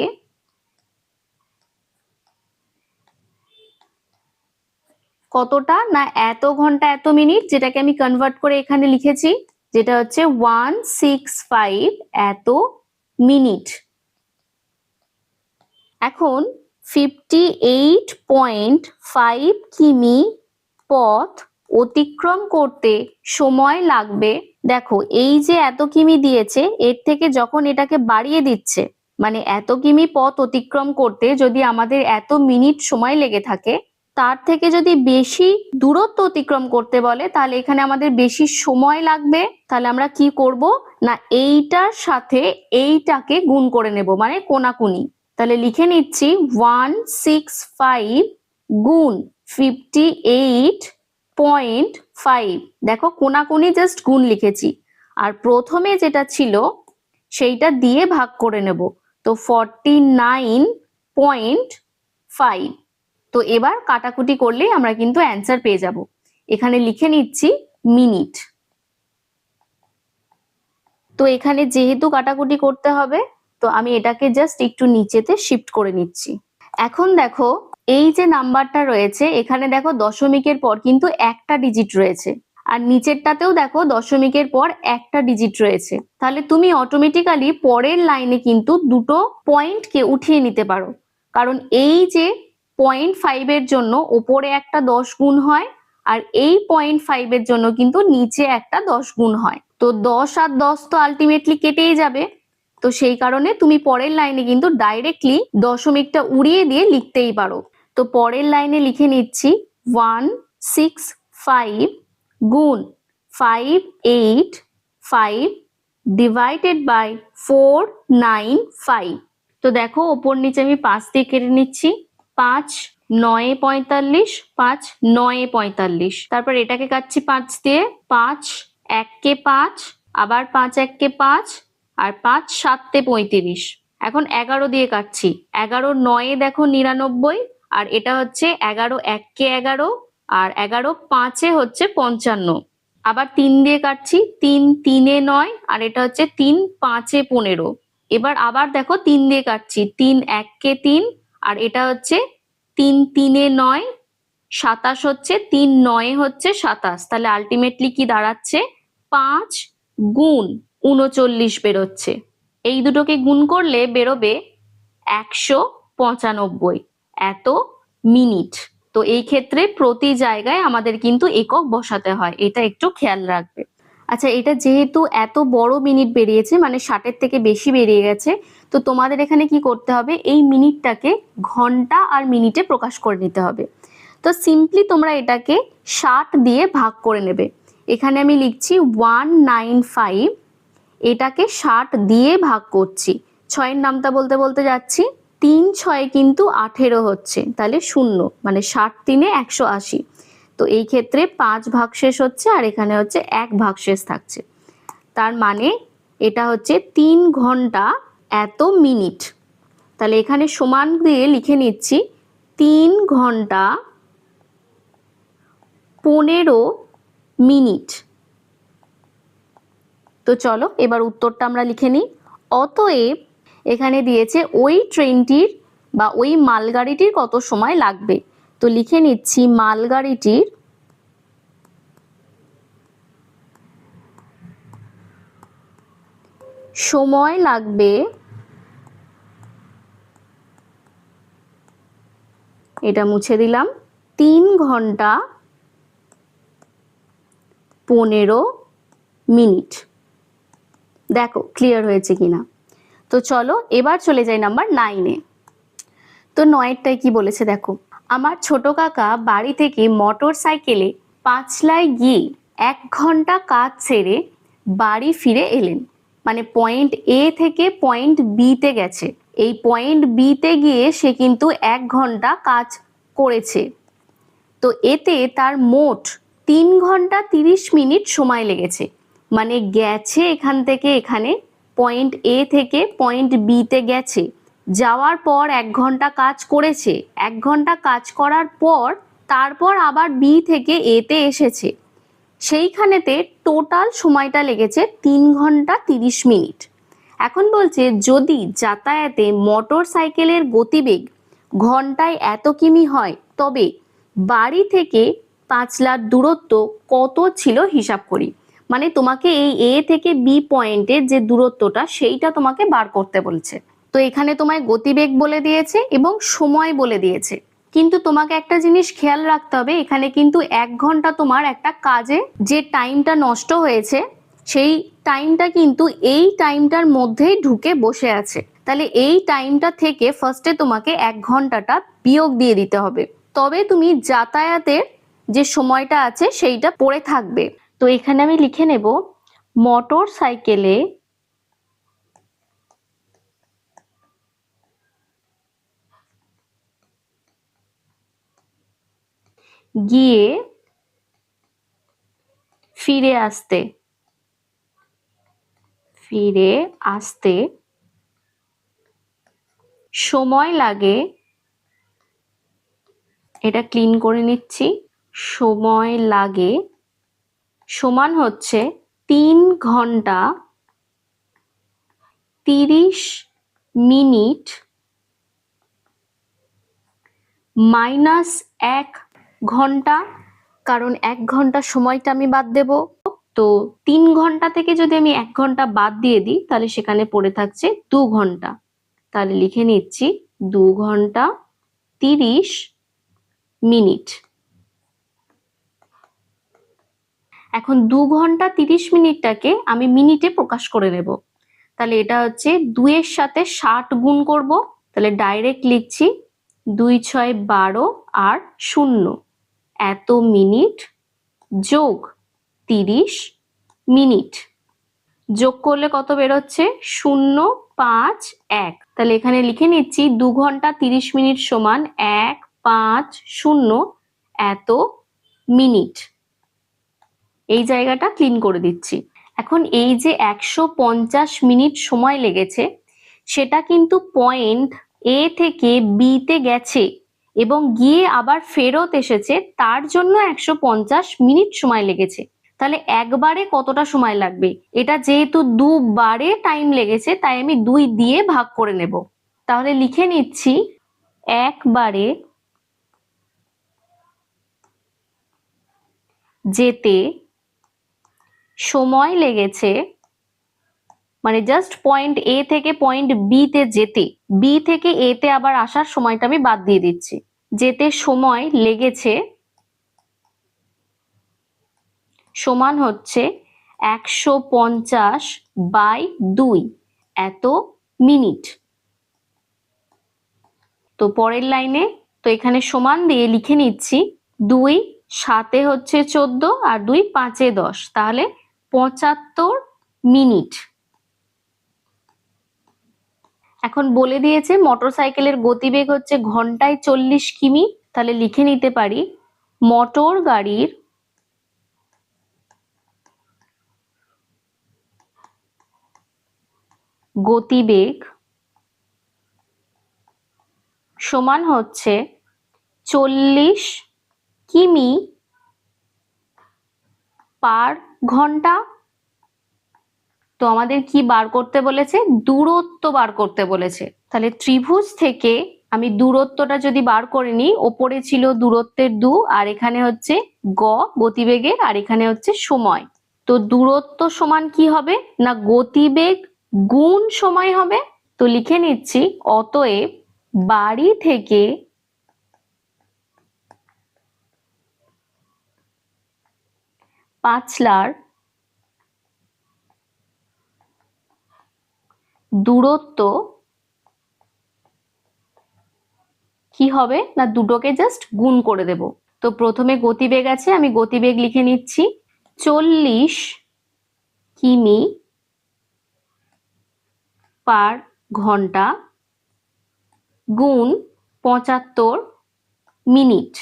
Speaker 1: কতটা না এত ঘন্টা এত মিনিট, যেটাকে আমি কনভার্ট করে এখানে লিখেছি, যেটা হচ্ছে 165 এত মিনিট। এখন 58.5 কিমি পথ অতিক্রম করতে সময় লাগবে, দেখো এই যে এত কিমি দিয়েছে এর থেকে যখন এটাকে বাড়িয়ে দিচ্ছে, মানে এত কিমি পথ অতিক্রম করতে যদি আমাদের এত মিনিট সময় লেগে থাকে, তার থেকে যদি বেশি দূরত্ব অতিক্রম করতে বলে তাহলে এখানে আমাদের বেশি সময় লাগবে। তাহলে আমরা কি করব না এইটার সাথে এইটাকে গুণ করে নেব, মানে কোনাকুনি। তাহলে লিখে নিচ্ছি 165 গুণ 58.5, দেখো কোনাকুনি জাস্ট গুণ লিখেছি, আর প্রথমে যেটা ছিল সেইটা দিয়ে ভাগ করে নেব, তো 49.5। তো এবার কাটাকুটি করলেই আমরা কিন্তু অ্যান্সার পেয়ে যাব। এখানে লিখে নিচ্ছি মিনিট। তো এখানে যেহেতু কাটাকুটি করতে হবে, তো আমি এটাকে জাস্ট একটু নিচেতে শিফট করে নিচ্ছি। এখন দেখো এই যে নাম্বারটা রয়েছে এখানে দেখো দশমিকের পর কিন্তু একটা ডিজিট রয়েছে, আর নিচেরটাতেও দেখো দশমিকের পর একটা ডিজিট রয়েছে, তাহলে তুমি অটোমেটিক্যালি পরের লাইনে কিন্তু দুটো পয়েন্টকে উঠিয়ে নিতে পারো, কারণ এই যে 0.5 এর জন্য ওপরে একটা 10 গুণ হয়, আর এই 0.5 এর জন্য কিন্তু নিচে একটা 10 গুণ হয়। তো 10 আর 10 তো আলটিমেটলি কেটেই যাবে, তো সেই কারণে তুমি পরের লাইনে কিন্তু ডাইরেক্টলি দশমিকটা উড়িয়ে দিয়ে লিখতেই পারো। তো পরের লাইনে লিখে নিচ্ছি 165 গুণ 585 ডিভাইডেড বাই 495। তো দেখো ওপর নিচে আমি 5 দিয়ে কেটে নিচ্ছি, 5 9 45, 5 9 45, তারপর এটাকে কাটছি 5 দিয়ে, 5 1 কে 5, আবার 5 1 কে 5, আর 5 7 তে 35। এখন 11 দিয়ে কাটছি, 11 9 দেখো 99, আর এটা হচ্ছে 11 1 কে 11, আর 11 5 এ হচ্ছে 55। আবার 3 দিয়ে কাটছি, 3 3 এ 9, আর এটা হচ্ছে 3 5 এ 15। এবার আবার দেখো 3 দিয়ে কাটছি, 3 1 কে 3, আর এটা হচ্ছে 3 3 এ 9, 27 হচ্ছে, 3 9 হচ্ছে 27, তাহলে আলটিমেটলি কি দাঁড়াচ্ছে 5 গুণ 39 বেরোচ্ছে। এই দুটোকে গুণ করলে বেরোবে 195 এত মিনিট। তো এই ক্ষেত্রে প্রতি জায়গায় আমাদের কিন্তু একক বসাতে হয়, এটা একটু খেয়াল রাখবে। আচ্ছা, এটা যেহেতু এত বড় মিনিট বেরিয়েছে, মানে 60-এর থেকে বেশি বেরিয়ে গেছে, তো তোমাদের এখানে কি করতে হবে, এই মিনিটটাকে ঘন্টা আর মিনিটে প্রকাশ করে নিতে হবে। তো সিম্পলি তোমরা এটাকে 60 দিয়ে ভাগ করে নেবে। এখানে আমি লিখছি 195, এটাকে 60 দিয়ে ভাগ করছি। 6-এর নামটা বলতে বলতে যাচ্ছি, 3 6 কিন্তু 18 হচ্ছে, তাহলে 0, মানে 60 3 180। তো এই ক্ষেত্রে 5 ভাগশেষ হচ্ছে আর এখানে হচ্ছে 1 ভাগশেষ থাকছে। তার মানে এটা হচ্ছে 3 ঘন্টা এত মিনিট। তাহলে এখানে সমান দিয়ে লিখে নিচ্ছি 3 ঘন্টা 15 মিনিট। তো চলো এবার উত্তরটা আমরা লিখে নিই। অতএব এখানে দিয়েছে ওই ট্রেনটির বা ওই মালগাড়িটির কত সময় লাগবে। তো লিখে নিচ্ছি মালগাড়িটির সময় লাগবে, এটা মুছে দিলাম, 3 ঘন্টা 15 মিনিট। দেখো ক্লিয়ার হয়েছে কিনা। তো চলো এবার চলে যাই নাম্বার 9-এ। তো 9-টায় কি বলেছে দেখো, আমার ছোট কাকা বাড়ি থেকে মোটর সাইকেলে পাঁচলায় গিয়ে 1 ঘন্টা কাজ সেরে বাড়ি ফিরে এলেন। মানে পয়েন্ট এ থেকে পয়েন্ট বি তে গেছে, এই পয়েন্ট বি তে গিয়ে সে কিন্তু 1 ঘন্টা কাজ করেছে। তো এতে তার মোট 3 ঘন্টা 30 মিনিট সময় লেগেছে। মানে গেছে এখান থেকে এখানে, পয়েন্ট এ থেকে পয়েন্ট বি তে গেছে, যাওয়ার পর 1 ঘন্টা কাজ করেছে, 1 ঘন্টা কাজ করার পর তারপর আবার বি থেকে এ তে এসেছে, সেইখানেতে টোটাল সময়টা লেগেছে 3 ঘন্টা 30 মিনিট। এখন বলছে যদি যাতায়াতে মোটর সাইকেলের গতিবেগ ঘন্টায় এত কিমি হয়, তবে বাড়ি থেকে পাঁচলার দূরত্ব কত ছিল হিসাব করি। মানে তোমাকে এই এ থেকে বি পয়েন্টের যে দূরত্বটা সেইটা তোমাকে বার করতে বলছে। তো এখানে তোমায় গতিবেগ বলে দিয়েছে এবং সময় বলে দিয়েছে, কিন্তু তোমাকে একটা জিনিস খেয়াল রাখতে হবে, এখানে কিন্তু 1 ঘন্টা তোমার একটা কাজে যে টাইমটা নষ্ট হয়েছে সেই টাইমটা কিন্তু এই টাইমটার মধ্যেই ঢুকে বসে আছে। তাহলে এই টাইমটা থেকে ফার্স্টে তোমাকে 1 ঘন্টাটা বিয়োগ দিয়ে দিতে হবে, তবে তুমি যাতায়াতের যে সময়টা আছে সেইটা পড়ে থাকবে। তো এখানে আমি লিখে নেব মোটর সাইকেলে গিয়ে ফিরে আসতে সময় লাগে, এটা ক্লিন করে নিচ্ছি, সময় লাগে সমান হচ্ছে 3 ঘন্টা 30 মিনিট মাইনাস 1 ঘন্টা, কারণ 1 ঘন্টা সময়টা আমি বাদ দেব। তো 3 ঘন্টা থেকে যদি আমি 1 ঘন্টা বাদ দিয়ে দিই তাহলে সেখানে পড়ে থাকছে 2 ঘন্টা। তাহলে লিখে নিচ্ছি 2 ঘন্টা 30 মিনিট। এখন 2 ঘন্টা 30 মিনিটটাকে আমি মিনিটে প্রকাশ করে নেব। তাহলে এটা হচ্ছে 2 এর সাথে 60 গুণ করব, তাহলে ডাইরেক্ট লিখছি 2 6 12 আর 0 এত মিনিট যোগ 30 মিনিট, যোগ করলে কত বেরোচ্ছে 0 5 1। তাহলে এখানে লিখে নিচ্ছি 2 ঘন্টা 30 মিনিট সমান 1 5 0 এত মিনিট। এই জায়গাটা ক্লিন করে দিচ্ছি। এখন এই যে 150 মিনিট সময় লেগেছে সেটা কিন্তু পয়েন্ট এ থেকে বি তে গেছে এবং গিয়ে আবার ফেরত এসেছে, তার জন্য 150 মিনিট সময় লেগেছে। তাহলে একবারে কতটা সময় লাগবে, এটা যেহেতু দুবারে টাইম লেগেছে তাই আমি 2 দিয়ে ভাগ করে নেব। তাহলে লিখে নিচ্ছি একবারে যেতে সময় লেগেছে, মানে জাস্ট পয়েন্ট এ থেকে পয়েন্ট বি তে যেতে, বি থেকে এ তে আবার আসার সময়টা আমি বাদ দিয়ে দিচ্ছি, যেতে সময় লেগেছে সমান হচ্ছে 150/2 এত মিনিট। তো পরের লাইনে তো এখানে সমান দিয়ে লিখে নিচ্ছি 2 7 হচ্ছে 14 আর 2 5 10, তাহলে 75 মিনিট। এখন বলে দিয়েছে মোটরসাইকেলের গতিবেগ হচ্ছে ঘন্টায় 40 কিমি, তাহলে লিখে নিতে পারি মোটর গাড়ির গতিবেগ সমান হচ্ছে 40 কিমি পার ঘন্টা। তো আমাদের কি বার করতে বলেছে? দূরত্ব বার করতে বলেছে। তাহলে ত্রিভুজ থেকে আমি দূরত্বটা যদি বার করে নিই, ওপরে ছিল দূরত্বের 2 আর এখানে হচ্ছে গতিবেগের আর এখানে হচ্ছে সময়। তো দূরত্ব সমান কি হবে না গতিবেগ গুণ সময় হবে। তো লিখে নিচ্ছি অতএব বাড়ি থেকে পাঁচলার দূরত্ব কি হবে না দুটোকে জাস্ট গুণ করে দেব। তো প্রথমে গতিবেগ আছে, আমি গতিবেগ লিখে নিচ্ছি 40 কিমি পার ঘন্টা গুণ 75 মিনিট।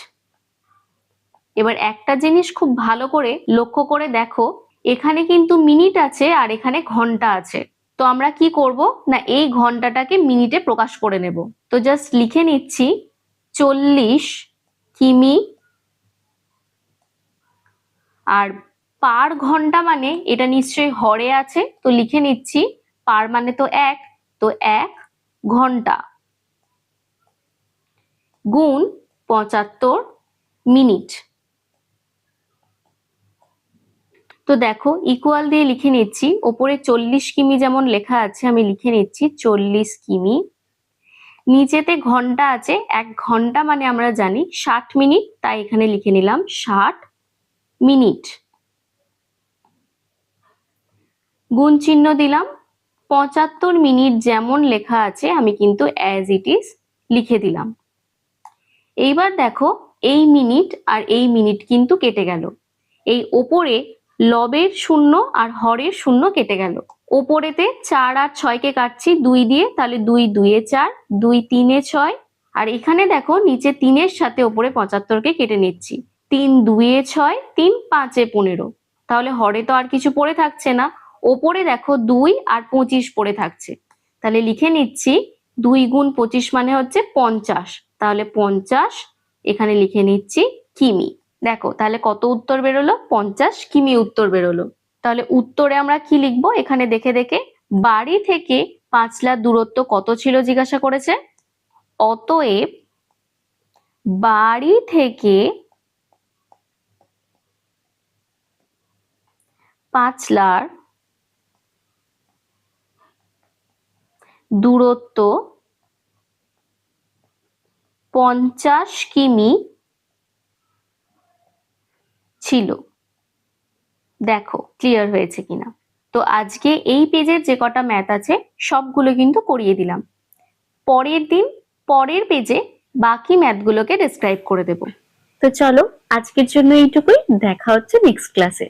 Speaker 1: এবার একটা জিনিস খুব ভালো করে লক্ষ্য করে দেখো, এখানে কিন্তু মিনিট আছে আর এখানে ঘন্টা আছে। তো আমরা কি করব না এই ঘন্টাটাকে মিনিটে প্রকাশ করে নেব। তো জাস্ট লিখে নিচ্ছি 40 কিমি আর পার ঘন্টা মানে এটা নিশ্চয়ই হরে আছে, তো লিখে নিচ্ছি পার মানে তো 1, তো 1 ঘন্টা গুণ 75 মিনিট। তো দেখো ইকুয়াল দিয়ে লিখে নিচ্ছি, ওপরে 40 কিমি যেমন লেখা আছে আমি লিখে নিচ্ছি 40 কিমি, নিচেতে ঘন্টা আছে, 1 ঘন্টা মানে আমরা জানি 60 মিনিট, তাই এখানে লিখে নিলাম 60 মিনিট। গুণ চিহ্ন দিলাম, 75 মিনিট যেমন লেখা আছে আমি কিন্তু অ্যাজ ইট ইজ লিখে দিলাম। এইবার দেখো এই মিনিট আর এই মিনিট কিন্তু কেটে গেল, এই ওপরে লবের শূন্য আর হরের শূন্য কেটে গেল। ওপরেতে 4 আর 6 কে কাটছি 2 দিয়ে, তাহলে 2 2 এ 4, 2 3 এ 6, আর এখানে দেখো নিচে 3 এর সাথে ওপরে 75 কে কেটে নিচ্ছি, 3 2 এ 6, 3 5 এ 15, তাহলে হরে তো আর কিছু পড়ে থাকছে না, ওপরে দেখো 2 আর 25 পড়ে থাকছে, তাহলে লিখে নিচ্ছি 2 গুণ 25 মানে হচ্ছে 50, তাহলে 50 এখানে লিখে নিচ্ছি কিমি। দেখো তাহলে কত উত্তর বেরোলো? 50 কিমি উত্তর বেরোলো। তাহলে উত্তরে আমরা কি লিখবো এখানে দেখে দেখে? বাড়ি থেকে পাঁচলার দূরত্ব কত ছিল জিজ্ঞাসা করেছে, অতএব বাড়ি থেকে পাঁচলার দূরত্ব 50 কিমি ছিল। দেখো ক্লিয়ার হয়েছে কিনা। তো আজকে এই পেজের যে কটা ম্যাথ আছে সবগুলো কিন্তু করিয়ে দিলাম, পরের দিন পরের পেজে বাকি ম্যাথগুলোকে ডেসক্রাইব করে দেব। তো চলো আজকের জন্য এইটুকুই, দেখা হচ্ছে নেক্সট ক্লাসে।